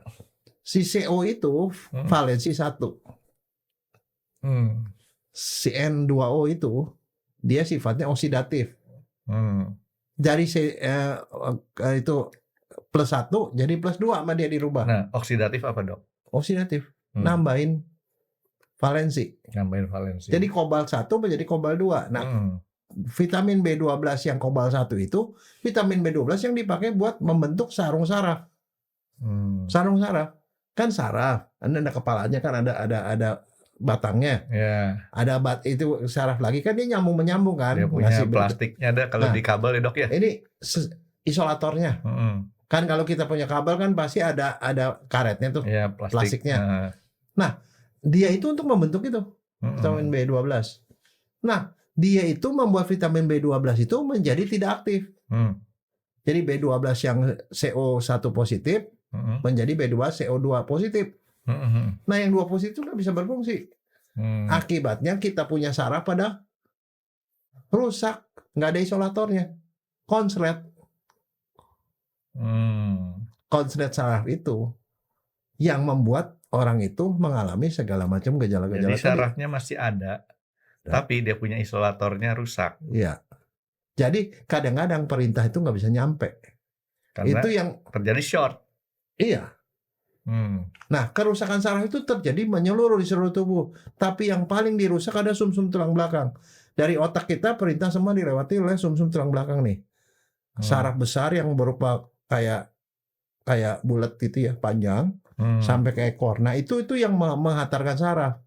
Si CO itu valensi 1. Si N2O itu dia sifatnya oksidatif. Dari itu plus 1 jadi plus 2 sama dia dirubah. Nah, oksidatif apa, Dok? Oksidatif. Nambahin valensi. Jadi kobalt 1 menjadi kobalt 2. Nah, vitamin B12 yang kobalt 1 itu vitamin B12 yang dipakai buat membentuk sarung saraf. Sarung saraf. Kan saraf, ada kepalanya, kan ada batangnya. Ada itu saraf lagi, kan dia menyambung kan. Dia punya plastiknya ada kalau di kabel ya, Dok ya. Ini isolatornya. Kan kalau kita punya kabel kan pasti ada karetnya tuh, plastiknya. Nah, dia itu untuk membentuk itu vitamin B12. Nah, dia itu membuat vitamin B12 itu menjadi tidak aktif. Jadi B12 yang CO1 positif menjadi B2 CO2 positif. Nah, yang 2 positif itu nggak bisa berfungsi. Akibatnya kita punya saraf pada rusak, nggak ada isolatornya, konslet. Konslet saraf itu yang membuat orang itu mengalami segala macam gejala-gejala. Jadi sarafnya masih ada, tapi dia punya isolatornya rusak. Iya. Jadi kadang-kadang perintah itu nggak bisa nyampe. Karena itu yang terjadi short. Iya. Nah, kerusakan saraf itu terjadi menyeluruh di seluruh tubuh. Tapi yang paling dirusak ada sumsum tulang belakang. Dari otak kita perintah semua dilewati oleh sumsum tulang belakang nih. Saraf besar yang berupa kayak bulat gitu ya, panjang sampai ke ekor. Nah, itu yang menghantarkan saraf.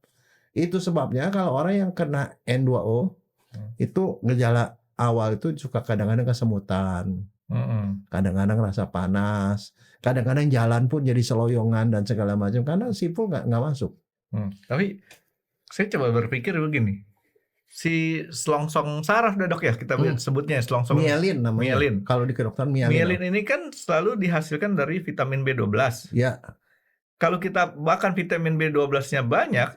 Itu sebabnya kalau orang yang kena N2O itu gejala awal itu suka kadang-kadang kesemutan. Kadang-kadang rasa panas, kadang-kadang jalan pun jadi seloyongan dan segala macam karena sipul nggak masuk. Tapi saya coba berpikir begini, si selongsong saraf dok ya kita sebutnya selongsong Mielin namanya. Mielin. Kalau di kedokteran mielin. Mielin ini kan selalu dihasilkan dari vitamin B12. Ya. Kalau kita makan vitamin B12-nya banyak,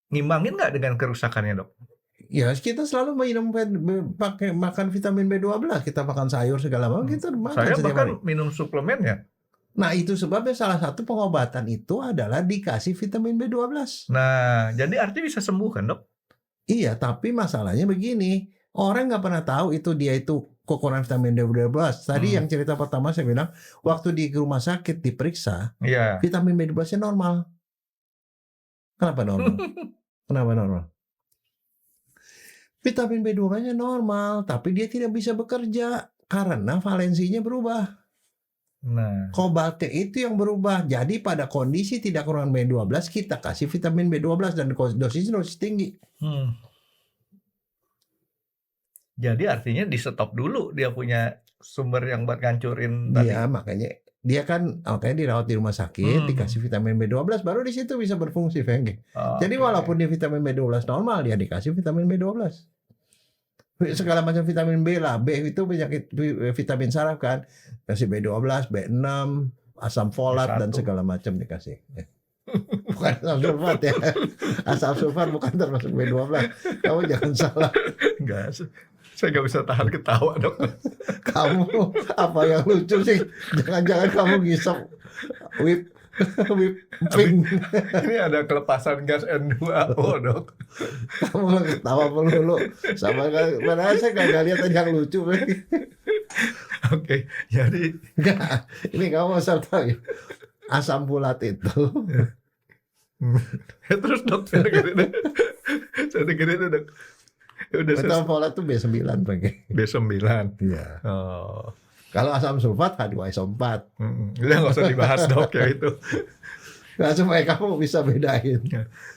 ngimbangin nggak dengan kerusakannya dok? Ya kita selalu pakai makan vitamin B12, kita makan sayur segala macam, kita makan. Saya bahkan minum suplemen ya. Nah itu sebabnya salah satu pengobatan itu adalah dikasih vitamin B12. Nah jadi artinya bisa sembuh kan dok? Iya, tapi masalahnya begini, orang nggak pernah tahu itu dia itu kekurangan vitamin B12. Tadi yang cerita pertama saya bilang, waktu di rumah sakit diperiksa, vitamin B12-nya normal. Kenapa normal? Kenapa normal? Vitamin B12-nya normal, tapi dia tidak bisa bekerja karena valensinya berubah. Nah, kobaltnya itu yang berubah. Jadi pada kondisi tidak kekurangan B12, kita kasih vitamin B12 dan dosisnya dosis tinggi. Jadi artinya di stop dulu dia punya sumber yang buat ngancurin tadi. Iya, makanya dia kan dirawat di rumah sakit, dikasih vitamin B12, baru di situ bisa berfungsi, Fengki. Jadi walaupun dia vitamin B12 normal, dia dikasih vitamin B12. Segala macam vitamin B lah, B itu penyakit vitamin saraf kan, kasih B12, B6, asam folat dan segala macam dikasih. Bukan asam sulfat ya, asam sulfat bukan termasuk B12. Kamu jangan salah. Enggak, saya nggak bisa tahan ketawa dok. Kamu apa yang lucu sih? Jangan-jangan kamu ngisap whipping. Ini ada kelepasan gas N2O dok. Kamu ketawa melulu. Sama mana saya nggak lihat yang lucu. Oke, jadi enggak. Ini kamu asal tahu ya. Asam folat itu. Terus dok, saya dengerin itu dok. Udah asam folat itu B9 pakai. B9. Iya. Oh. Kalau asam sulfat H2SO4. Udah nggak usah dibahas dok ya itu. Nah, supaya kamu bisa bedain.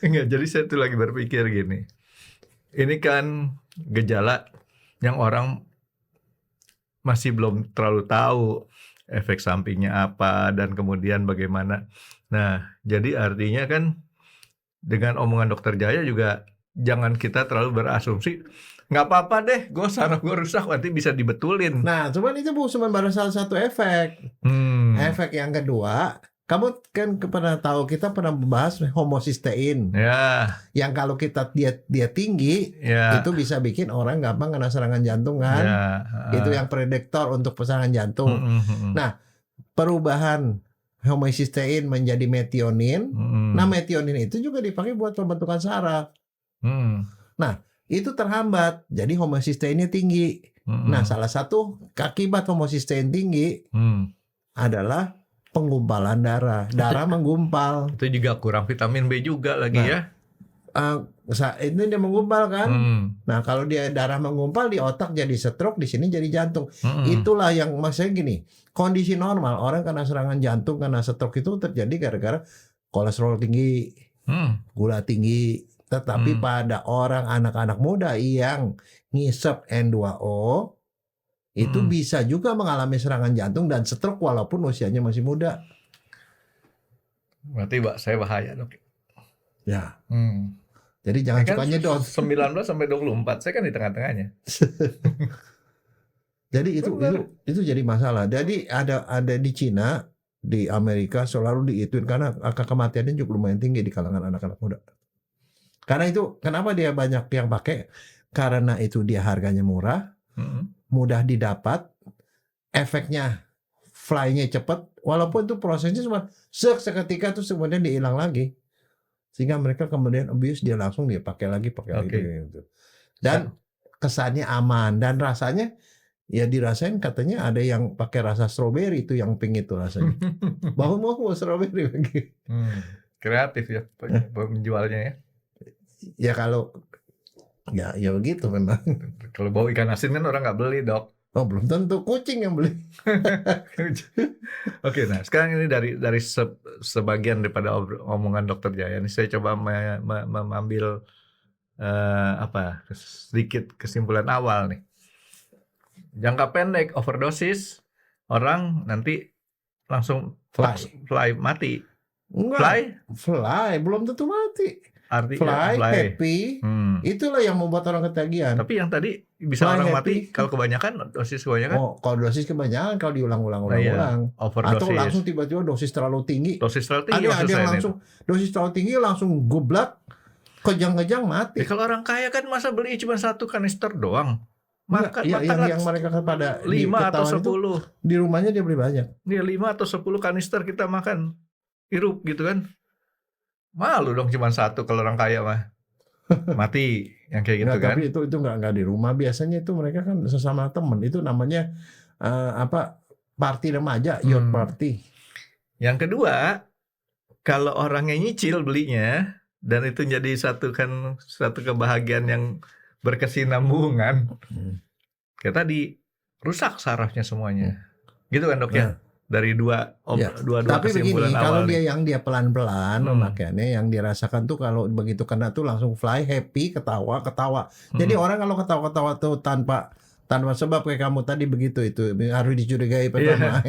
Enggak, jadi saya tuh lagi berpikir gini. Ini kan gejala yang orang masih belum terlalu tahu efek sampingnya apa dan kemudian bagaimana. Nah, jadi artinya kan dengan omongan dokter Jaya juga jangan kita terlalu berasumsi nggak apa-apa deh, saraf gue rusak nanti bisa dibetulin. Nah, cuman itu cuma baru salah satu efek. Efek yang kedua, kamu kan pernah tahu kita pernah membahas homocysteine. Ya. Yang kalau kita dia tinggi, itu bisa bikin orang gampang kena serangan jantung kan. Itu yang prediktor untuk serangan jantung. Nah, perubahan homocysteine menjadi metionin. Nah, metionin itu juga dipakai buat pembentukan saraf. Nah, itu terhambat, jadi homocysteine-nya tinggi. Nah, salah satu akibat homocysteine tinggi adalah penggumpalan darah. Darah menggumpal. Itu juga kurang vitamin B juga lagi ya. Ini dia menggumpal kan. Nah, kalau dia darah menggumpal di otak jadi stroke, di sini jadi jantung. Itulah yang maksudnya gini. Kondisi normal orang kena serangan jantung, kena stroke itu terjadi gara-gara kolesterol tinggi, gula tinggi. Tetapi pada orang anak-anak muda yang ngisep N2O itu bisa juga mengalami serangan jantung dan stroke walaupun usianya masih muda. Berarti saya bahaya dok. Ya. Jadi jangan suka nyedot. 19 sampai 24, saya kan di tengah-tengahnya. Jadi itu jadi masalah. Jadi ada di Cina, di Amerika selalu diituin karena angka kematiannya juga lumayan tinggi di kalangan anak-anak muda. Karena itu kenapa dia banyak yang pakai? Karena itu dia harganya murah, mudah didapat, efeknya fly-nya cepat, walaupun itu prosesnya cuma seketika terus kemudian dihilang lagi, sehingga mereka kemudian abuse dia langsung dia pakai lagi gitu. Dan kesannya aman dan rasanya ya dirasain katanya ada yang pakai rasa stroberi itu yang pink itu rasanya. Mau stroberi lagi. Kreatif ya penjualnya ya. Ya kalau ya begitu memang. Kalau bau ikan asin kan orang nggak beli dok. Oh belum tentu, kucing yang beli. Oke, nah sekarang ini dari sebagian daripada omongan dokter Jaya ini saya coba mengambil sedikit kesimpulan awal nih. Jangka pendek overdosis orang nanti langsung fly mati. Enggak, fly belum tentu mati. fly, happy, itulah yang membuat orang ketagihan. Tapi yang tadi bisa Fly, orang happy. mati kalau kebanyakan, dosis kebanyakan. Oh, kalau dosis kebanyakan, kalau diulang-ulang, Overdosis. atau langsung tiba-tiba dosis terlalu tinggi. Ada yang langsung dosis terlalu tinggi langsung goblak, kejang-kejang mati. Kalau orang kaya kan masa beli cuma 1 kanister doang. Makan yang mereka pada 5 atau 10. Di rumahnya dia beli banyak. Dia 5 atau 10 kanister kita makan. Hirup gitu kan. Malu dong cuma 1 kalau orang kaya mah. Mati yang kayak gitu kan. Tapi itu enggak di rumah. Biasanya itu mereka kan sesama teman. Itu namanya party remaja, youth party. Yang kedua, kalau orangnya nyicil belinya dan itu jadi satu kebahagiaan yang berkesinambungan. Kayak tadi rusak sarafnya semuanya. Gitu kan, Dok ya? Dari dua tapi kesimpulan begini, awal. Kalau dia pelan-pelan pemakaiannya, yang dirasakan tuh kalau begitu kena tuh langsung fly, happy, ketawa. Jadi orang kalau ketawa-ketawa tuh tanpa sebab kayak kamu tadi begitu, itu harus dicurigai pertama.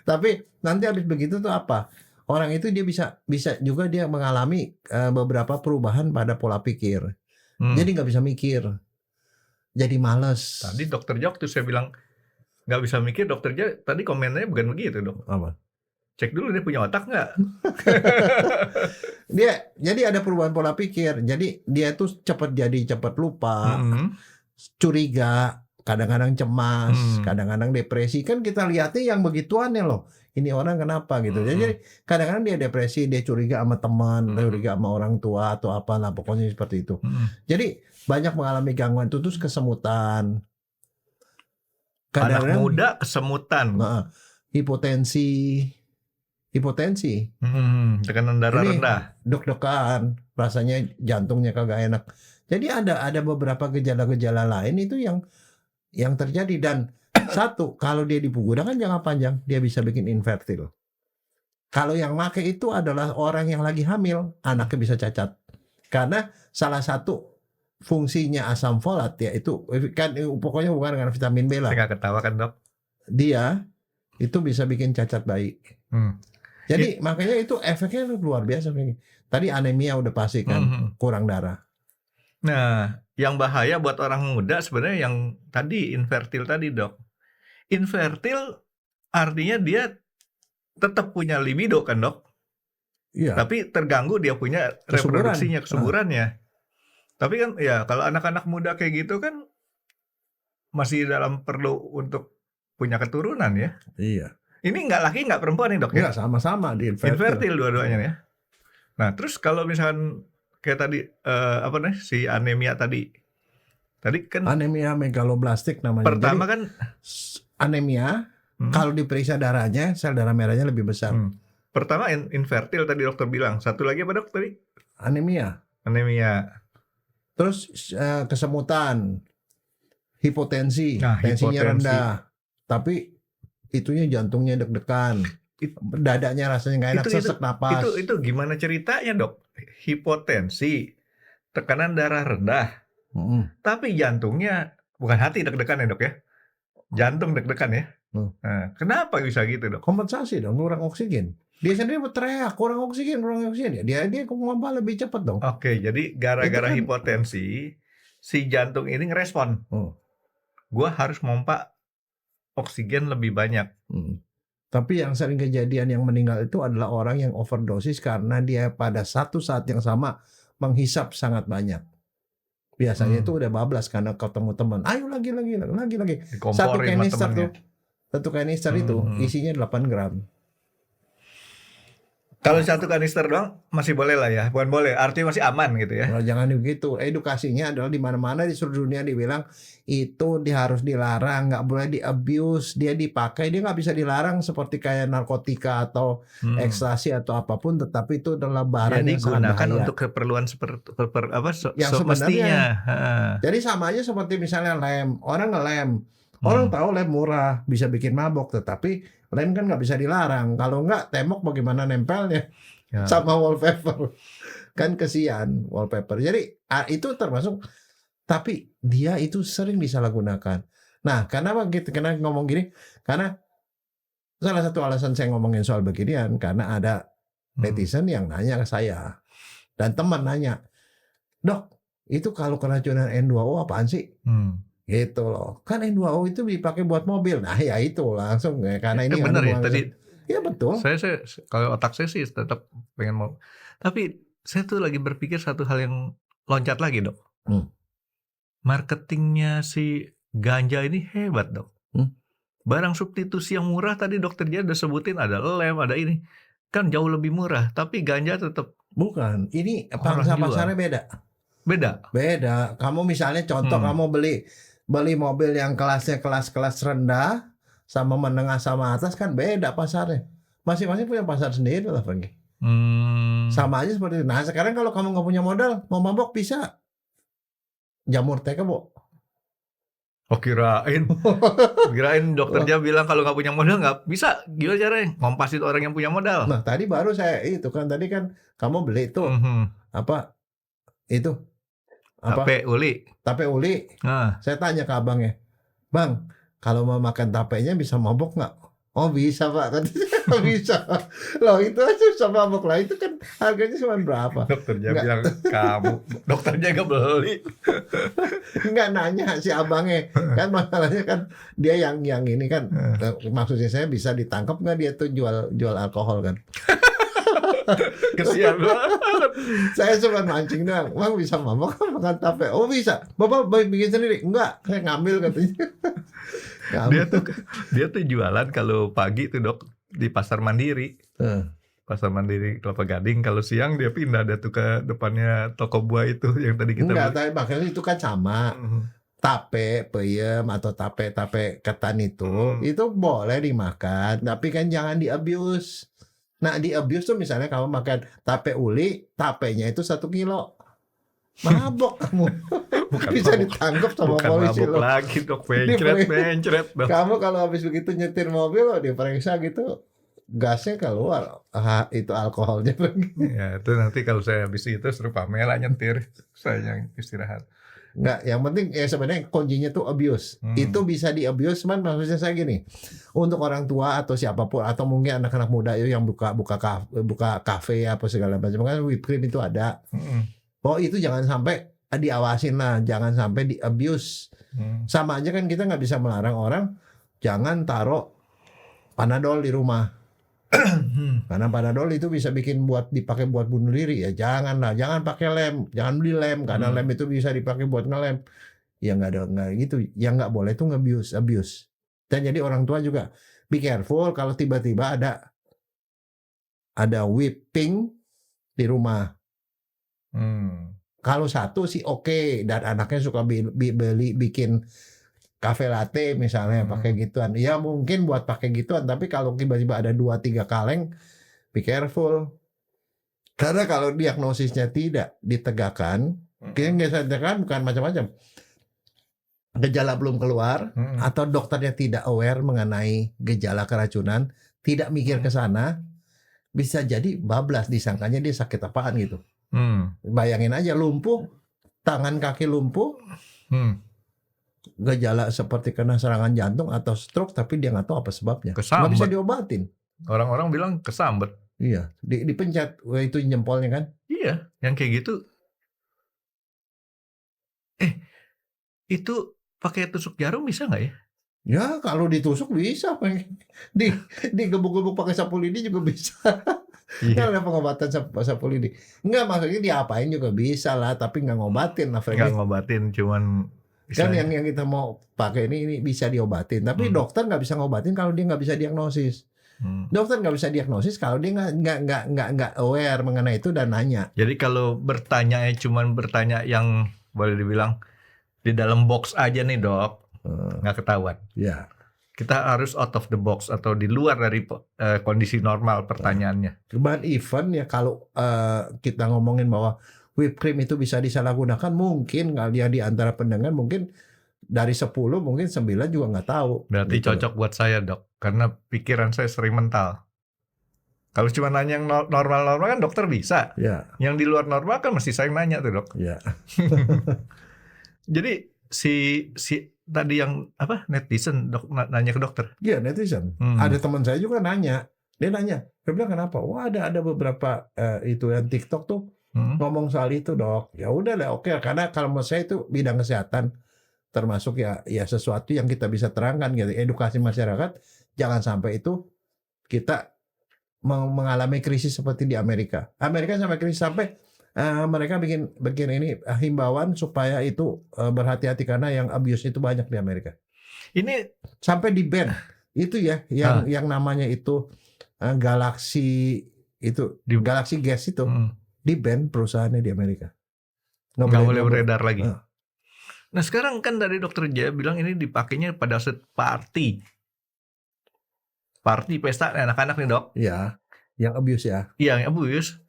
Tapi nanti habis begitu tuh apa? Orang itu dia bisa juga dia mengalami beberapa perubahan pada pola pikir. Jadi nggak bisa mikir, jadi males. Tadi dokter Jok tuh saya bilang nggak bisa mikir, dokter Jok tadi komennya bukan begitu, Dok. Apa? Cek dulu dia punya otak nggak? Jadi ada perubahan pola pikir. Jadi dia tuh cepat lupa, curiga, kadang-kadang cemas, kadang-kadang depresi. Kan kita lihatnya yang begituan ya loh. Ini orang kenapa gitu. Jadi kadang-kadang dia depresi, dia curiga sama teman, curiga sama orang tua atau apa lah, pokoknya seperti itu. Jadi banyak mengalami gangguan itu, terus kesemutan. Anak muda kesemutan. Hipotensi. Tekanan darah rendah. Deg-degan, rasanya jantungnya kagak enak. Jadi ada beberapa gejala-gejala lain itu yang terjadi. Dan satu, kalau dia digunakan jangka panjang, dia bisa bikin infertil. Kalau yang make itu adalah orang yang lagi hamil, anaknya bisa cacat. Karena salah satu fungsinya asam folat ya itu kan pokoknya bukan dengan vitamin B lah. Saya nggak ketawa kan, Dok? Dia itu bisa bikin cacat bayi. Jadi makanya itu efeknya luar biasa. Tadi anemia udah pasti kan, kurang darah. Nah, yang bahaya buat orang muda sebenarnya yang tadi infertil tadi, Dok. Infertil artinya dia tetap punya libido kan, Dok? Iya. Tapi terganggu dia punya reproduksinya, kesuburannya. Tapi kan ya kalau anak-anak muda kayak gitu kan masih dalam perlu untuk punya keturunan ya. Iya. Ini nggak laki nggak perempuan nih, Dok? Enggak, sama-sama di infertil dua-duanya ya. Nah, terus kalau misalkan kayak tadi si anemia tadi kan anemia megaloblastik namanya. Pertama. Jadi, kan anemia kalau diperiksa darahnya, sel darah merahnya lebih besar. Pertama infertil tadi dokter bilang. Satu lagi apa, Dok, tadi? Anemia. Terus kesemutan, hipotensi, tensinya rendah. Tapi itunya jantungnya deg-degan. Dadanya rasanya nggak enak, sesek napas. Itu gimana ceritanya, Dok? Hipotensi, tekanan darah rendah. Tapi jantungnya bukan hati deg-degan ya, Dok ya? Jantung deg-degan ya. Nah, kenapa bisa gitu, Dok? Kompensasi dong, kurang oksigen. Dia sendiri berteriak, kurang oksigen. Dia ngomong lebih cepat dong. Oke, jadi gara-gara hipotensi, si jantung ini ngerespon. Gua harus mompa oksigen lebih banyak. Tapi yang sering kejadian yang meninggal itu adalah orang yang overdosis karena dia pada satu saat yang sama menghisap sangat banyak. Biasanya itu udah bablas karena ketemu teman. Ayo lagi. Satu kanister itu isinya 8 gram. Kalau satu kanister doang masih boleh lah ya, bukan boleh, artinya masih aman gitu ya. Nah, jangan begitu. Edukasinya adalah di mana-mana di seluruh dunia dibilang itu harus dilarang, nggak boleh di-abuse, dia dipakai, dia nggak bisa dilarang seperti kayak narkotika atau ekstasi atau apapun, tetapi itu adalah barang yang sangat bahaya. Digunakan untuk keperluan seperti yang semestinya. Jadi sama aja seperti misalnya lem, orang ngelem. Orang tahu lem murah, bisa bikin mabok, tetapi lem kan nggak bisa dilarang. Kalau nggak, tembok bagaimana nempelnya sama wallpaper. Kan kesian wallpaper. Jadi itu termasuk, tapi dia itu sering disalahgunakan. Nah, kenapa ngomong gini? Karena salah satu alasan saya ngomongin soal beginian, karena ada netizen yang nanya ke saya, Dan teman nanya, "Dok, itu kalau keracunan N2O apaan sih?" Gitu loh. Kan N2O itu dipakai buat mobil. Nah, ya itu langsung ya karena ini benar ya tadi. Ya betul. Saya kalau otak saya sih tetap pengen mau. Tapi saya tuh lagi berpikir satu hal yang loncat lagi, Dok. Marketingnya si ganja ini hebat, Dok. Barang substitusi yang murah tadi dokter Jaya udah sebutin, ada lem, ada ini. Kan jauh lebih murah, tapi ganja tetap. Bukan, ini pangsa pasarnya beda. Beda. Kamu misalnya contoh kamu beli mobil yang kelasnya kelas rendah sama menengah sama atas kan beda pasarnya. Masing-masing punya pasar sendiri lah, Franky. Sama aja seperti itu. Nah, sekarang kalau kamu nggak punya modal, mau mabok bisa. Jamur teh Bu. Oh, kirain dokter Jaya bilang kalau nggak punya modal nggak bisa. Gimana caranya ngompasin orang yang punya modal? Nah, tadi baru saya itu kan tadi kan kamu beli itu apa itu apa tape uli. Nah. Saya tanya ke abangnya, "Bang, kalau mau makan tapenya bisa mabok nggak?" "Oh bisa Pak." "Oh bisa." Loh itu aja bisa mabok lah, itu kan harganya cuma berapa? Dokter Jaya bilang kamu, dokter Jaya nggak beli. Nggak nanya si abangnya, kan masalahnya kan dia yang ini kan maksudnya saya bisa ditangkap nggak dia tuh jual alkohol kan? Kesian banget. Saya cuma mancing doang. "Bang bisa mabok makan tape?" "Oh bisa." "Bapak bikin sendiri?" "Enggak, saya ngambil," katanya. Dia tuh jualan kalau pagi tuh Dok di Pasar Mandiri. Pasar Mandiri Kelapa Gading. Kalau siang dia pindah tuh ke depannya toko buah itu yang tadi kita. Enggak, tapi makanya itu kan sama. Tape peyem atau tape ketan itu boleh dimakan, tapi kan jangan di-abuse. Nah, di-abuse tuh misalnya kamu makan tape uli, tapenya itu 1 kilo. Mabok kamu. Bisa ditangkap sama polisi loh. Bukan mabok lagi Dok, mencret. Kamu kalau habis begitu nyetir mobil diperiksa gitu, gasnya keluar, itu alkoholnya. Ya itu nanti kalau saya habis itu suruh Pamela nyetir, saya yang istirahat. Enggak, yang penting ya sebenarnya kuncinya tuh abuse. Itu bisa di-abuse, cuman maksudnya saya gini. Untuk orang tua atau siapapun atau mungkin anak-anak muda yang buka kafe apa segala macam kan whipped cream itu ada. Oh, itu jangan sampai diawasin lah, jangan sampai di-abuse. Sama aja kan kita nggak bisa melarang orang jangan taruh Panadol di rumah. Karena Panadol itu bisa dipakai buat bunuh diri ya, jangan pakai lem, jangan beli lem karena lem itu bisa dipakai buat ngelem. Ya nggak gitu, yang nggak boleh itu abuse. Dan jadi orang tua juga be careful kalau tiba-tiba ada whipping di rumah. Kalau satu sih oke, dan anaknya suka bikin cafe latte misalnya pakai gituan. Ya mungkin buat pakai gituan, tapi kalau tiba-tiba ada 2-3 kaleng, be careful. Karena kalau diagnosisnya tidak ditegakkan, bukan macam-macam. Gejala belum keluar atau dokternya tidak aware mengenai gejala keracunan, tidak mikir ke sana, bisa jadi bablas, disangkanya dia sakit apaan gitu. Bayangin aja lumpuh, tangan kaki lumpuh. Gejala seperti kena serangan jantung atau stroke tapi dia nggak tahu apa sebabnya, nggak bisa diobatin. Orang-orang bilang kesambet. Iya, dipencet itu jempolnya kan. Iya, yang kayak gitu. Itu pakai tusuk jarum bisa nggak ya? Ya kalau ditusuk bisa, digebuk-gebuk pakai sapu lidi juga bisa. Kan ada pengobatan sapu lidi. Enggak, maksudnya diapain juga bisa lah, tapi nggak ngobatin lah. Nggak ngobatin, cuman kan yang kita mau pakai ini bisa diobatin, tapi dokter nggak bisa ngobatin kalau dia nggak bisa diagnosis. Dokter nggak bisa diagnosis kalau dia nggak aware mengenai itu dan nanya. Jadi kalau bertanya cuman bertanya yang boleh dibilang di dalam box aja nih Dok, nggak ketahuan. Ya. Kita harus out of the box atau di luar dari kondisi normal pertanyaannya. Cuman even ya kalau kita ngomongin bahwa whipped cream itu bisa disalahgunakan, mungkin kali ya di antara pendengar mungkin dari 10 mungkin 9 juga nggak tahu. Berarti gitu. Cocok buat saya Dok, karena pikiran saya sering mental. Kalau cuma nanya yang normal-normal kan dokter bisa. Ya. Yang di luar normal kan mesti saya nanya tuh Dok. Ya. Jadi si tadi yang netizen nanya ke dokter. Iya, netizen. Ada teman saya juga nanya. Dia nanya, dia bilang kenapa? Wah ada beberapa itu yang TikTok tuh ngomong soal itu dok. Ya udah lah, oke. Karena kalau menurut saya itu bidang kesehatan termasuk ya sesuatu yang kita bisa terangkan gitu. Edukasi masyarakat jangan sampai itu kita mengalami krisis seperti di Amerika. Amerika sampai krisis sampai mereka bikin ini himbauan supaya itu berhati-hati karena yang abuse itu banyak di Amerika. Ini Sampai di ban itu ya yang namanya itu Galaxy Galaxy Gas itu di ban perusahaannya di Amerika. Nggak boleh beredar lagi. Nah sekarang kan dari Dokter Jaya bilang ini dipakainya pada saat party pesta anak-anak nih dok. Ya, yang abuse ya. Iya yang abuse.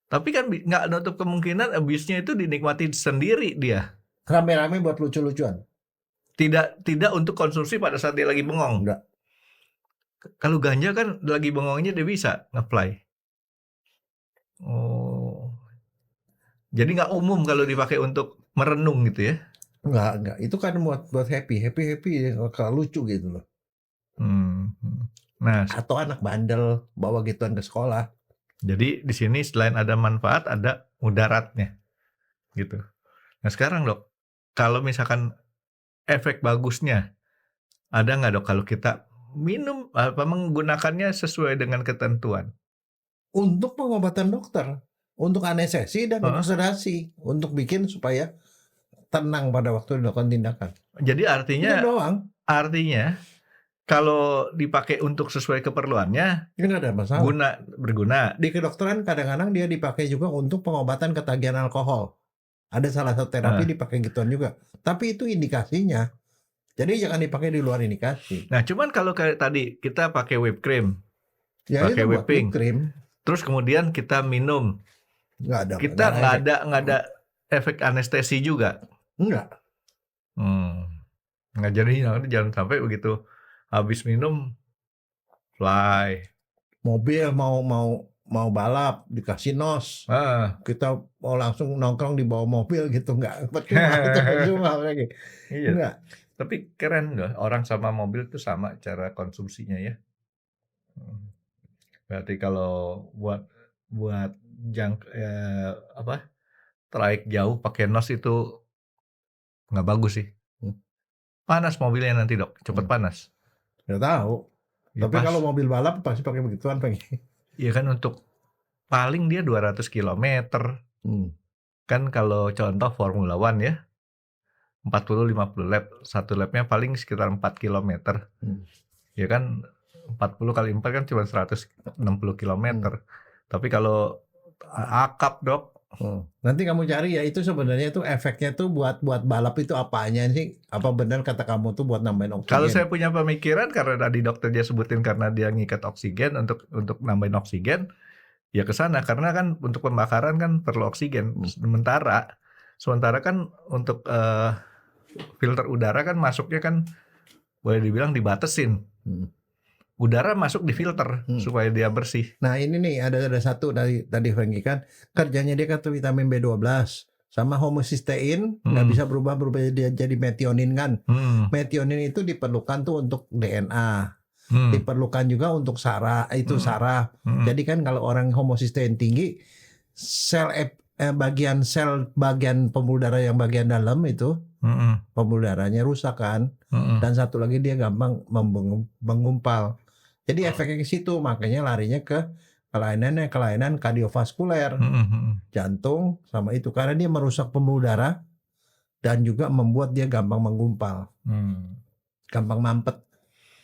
Tapi kan nggak nutup kemungkinan abuse-nya itu dinikmati sendiri dia. Rame-rame buat lucu-lucuan. Tidak untuk konsumsi pada saat dia lagi bengong. Enggak. Kalau ganja kan lagi bengongnya dia bisa nge-fly. Oh. Jadi nggak umum kalau dipakai untuk merenung gitu ya? Enggak. Itu kan buat happy kalau lucu gitu loh. Nah, atau anak bandel bawa gituan ke sekolah. Jadi di sini selain ada manfaat ada mudaratnya, gitu. Nah sekarang dok, kalau misalkan efek bagusnya ada nggak dok kalau kita minum menggunakannya sesuai dengan ketentuan? Untuk pengobatan dokter, untuk anestesi dan untuk sedasi, untuk bikin supaya tenang pada waktu dilakukan tindakan. Jadi artinya, itu doang. Artinya kalau dipakai untuk sesuai keperluannya, nggak ada masalah. Berguna. Di kedokteran kadang-kadang dia dipakai juga untuk pengobatan ketagihan alkohol. Ada salah satu terapi dipakai gituan juga. Tapi itu indikasinya. Jadi jangan dipakai di luar indikasi. Nah, cuman kalau kayak tadi kita pakai whipped cream, pakai whipping cream, terus kemudian kita minum, nggak ada. Kita nggak ada efek anestesi juga. Enggak. Nggak, jadi jangan sampai begitu habis minum fly. Mobil mau balap dikasih nos. Kita mau langsung nongkrong di bawah mobil gitu, nggak percuma lagi. Iya. Enggak. Tapi keren loh, orang sama mobil itu sama cara konsumsinya ya. Berarti kalau buat trayek jauh pakai nos itu nggak bagus sih. Panas mobilnya nanti dok, cepet panas. Nggak tahu. Ya, tapi kalau mobil balap pasti pakai begituan pengen. Iya kan untuk paling dia 200 km. Kan kalau contoh Formula One ya 40-50 lap, satu lapnya paling sekitar 4 km. Ya kan 40 kali 4 kan cuma 160 km. Tapi kalau akap dok. Nanti kamu cari ya itu sebenarnya itu efeknya tuh buat balap itu apanya sih? Apa benar kata kamu tuh buat nambahin oksigen? Kalau saya punya pemikiran karena tadi dokter dia sebutin karena dia ngikat oksigen untuk nambahin oksigen, ya ke sana karena kan untuk pembakaran kan perlu oksigen. Sementara kan untuk filter udara kan masuknya kan boleh dibilang dibatasin. Udara masuk di filter supaya dia bersih. Nah ini nih ada satu tadi Franky kan kerjanya dia kan vitamin B12 sama homocysteine nggak bisa berubah dia jadi metionin kan. Metionin itu diperlukan tuh untuk DNA. Diperlukan juga untuk saraf. Jadi kan kalau orang homocysteine tinggi bagian pembuluh darah yang bagian dalam itu pembuluh darahnya rusak kan. Dan satu lagi dia gampang menggumpal. Jadi efeknya ke situ, makanya larinya ke kelainan kardiovaskuler, jantung sama itu karena dia merusak pembuluh darah dan juga membuat dia gampang menggumpal, gampang mampet.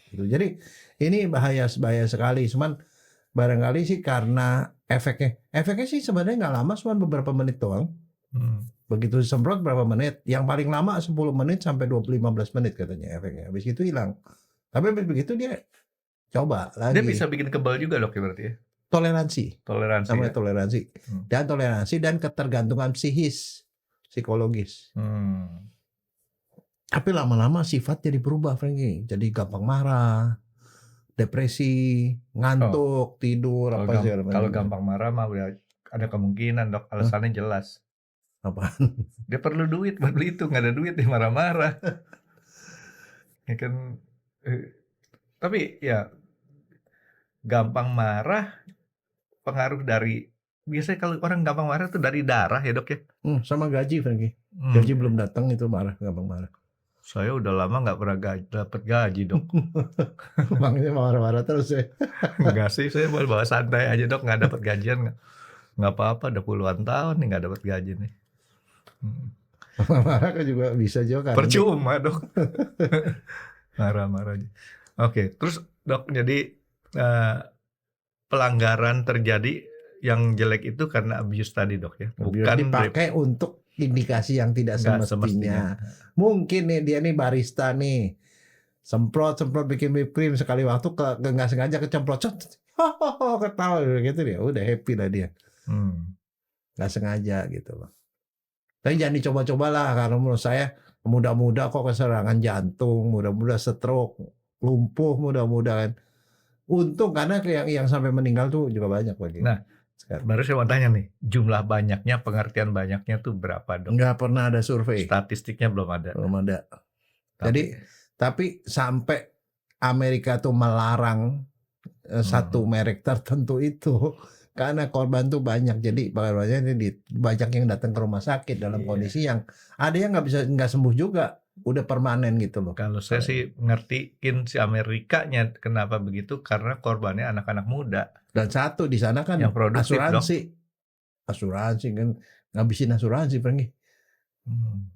Gitu. Jadi ini bahaya sekali. Cuman barangkali sih karena efeknya sih sebenarnya nggak lama, cuma beberapa menit doang. Begitu disemprot berapa menit? Yang paling lama 10 menit sampai 15 menit katanya efeknya. Habis itu hilang. Tapi begitu dia coba lagi. Dia bisa bikin kebal juga dok berarti ya? Toleransi. Ya? Namanya toleransi. Dan toleransi dan ketergantungan psikologis. Tapi lama-lama sifat jadi berubah Franky. Jadi gampang marah, depresi, ngantuk, tidur. Kalau gampang marah mah ada kemungkinan dok, alasannya jelas. Apaan? Dia perlu duit buat beli itu, nggak ada duit dia marah-marah. Ya kan, tapi ya gampang marah pengaruh dari biasanya kalau orang gampang marah tuh dari darah ya dok ya. Sama gaji Frankie. Gaji belum datang itu marah, gampang marah. Saya udah lama nggak pernah dapat gaji dok. Makanya marah-marah terus ya. Enggak sih, saya bawa santai aja dok, nggak dapat gajian nggak apa-apa. Udah puluhan tahun nih nggak dapat gaji nih. Marah kan juga bisa juga kan. Percuma dok. Marah-marah aja. Oke, terus dok, jadi pelanggaran terjadi yang jelek itu karena abuse tadi dok ya, bukan dipakai untuk indikasi yang tidak semestinya. Mungkin nih dia nih barista nih, semprot bikin whipped cream sekali waktu nggak sengaja kecemplot, ketawa gitu dia, udah happy lah dia. Nggak sengaja gitu loh. Tapi jangan dicoba-cobalah, karena menurut saya muda-muda kok keserangan jantung, muda-muda stroke, lumpuh mudah-mudahan. Untung karena yang sampai meninggal tuh juga banyak lagi. Nah, baru saya mau tanya nih, jumlah banyaknya, pengertian banyaknya tuh berapa dok? Nggak pernah ada survei. Statistiknya belum ada. Belum ada. Tapi sampai Amerika tuh melarang satu merek tertentu itu karena korban tuh banyak. Jadi banyak yang datang ke rumah sakit dalam kondisi yang ada yang nggak sembuh juga, udah permanen gitu loh. Kalau saya sih ngertiin si Amerikanya kenapa begitu, karena korbannya anak-anak muda. Dan satu di sana kan yang produktif, asuransi kan ngabisin asuransi Frankie.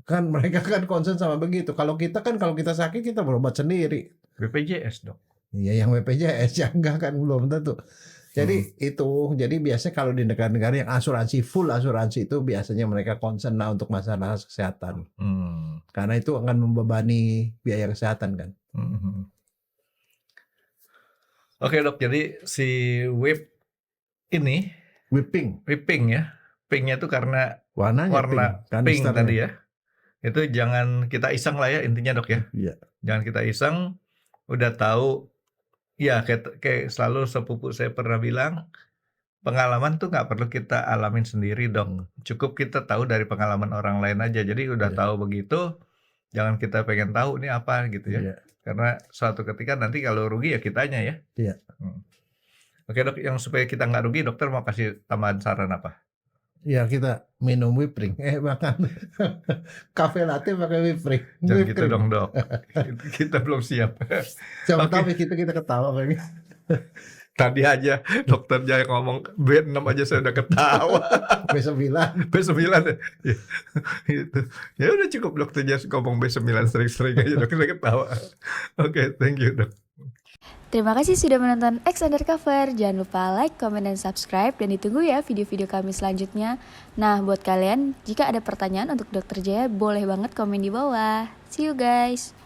Kan mereka kan concern sama begitu. Kalau kita sakit kita berobat sendiri. BPJS dok. Iya, yang BPJS yang enggak kan belum tentu. Jadi jadi biasanya kalau di negara-negara yang full asuransi itu biasanya mereka concern lah untuk masalah kesehatan. Karena itu akan membebani biaya kesehatan kan. Oke dok, jadi si whipping ya. Pinknya itu karena warna pink tadi ya. Itu jangan kita iseng lah ya intinya dok ya. Iya. Jangan kita iseng, udah tahu. Ya kayak selalu sepupu saya pernah bilang, pengalaman tuh nggak perlu kita alamin sendiri dong. Cukup kita tahu dari pengalaman orang lain aja. Jadi udah tahu begitu, jangan kita pengen tahu ini apa gitu ya. Karena suatu ketika nanti kalau rugi ya kitanya ya. Iya. Oke dok, yang supaya kita nggak rugi, dokter mau kasih tambahan saran apa? Ya kita minum whipped cream, makan kafe latte pakai whipped cream. Jangan gitu dong dok, kita belum siap. Siapa tahu kita ketawa kayak. Tadi aja dokter Jaya ngomong B6 aja saya udah ketawa. B9 ya. Gitu. Ya udah cukup dokter Jaya ngomong B9 sering-sering aja dokter saya ketawa. Oke, thank you dok. Terima kasih sudah menonton X Undercover. Jangan lupa like, comment, dan subscribe. Dan ditunggu ya video-video kami selanjutnya. Nah, buat kalian, jika ada pertanyaan untuk Dr. Jaya, boleh banget komen di bawah. See you guys!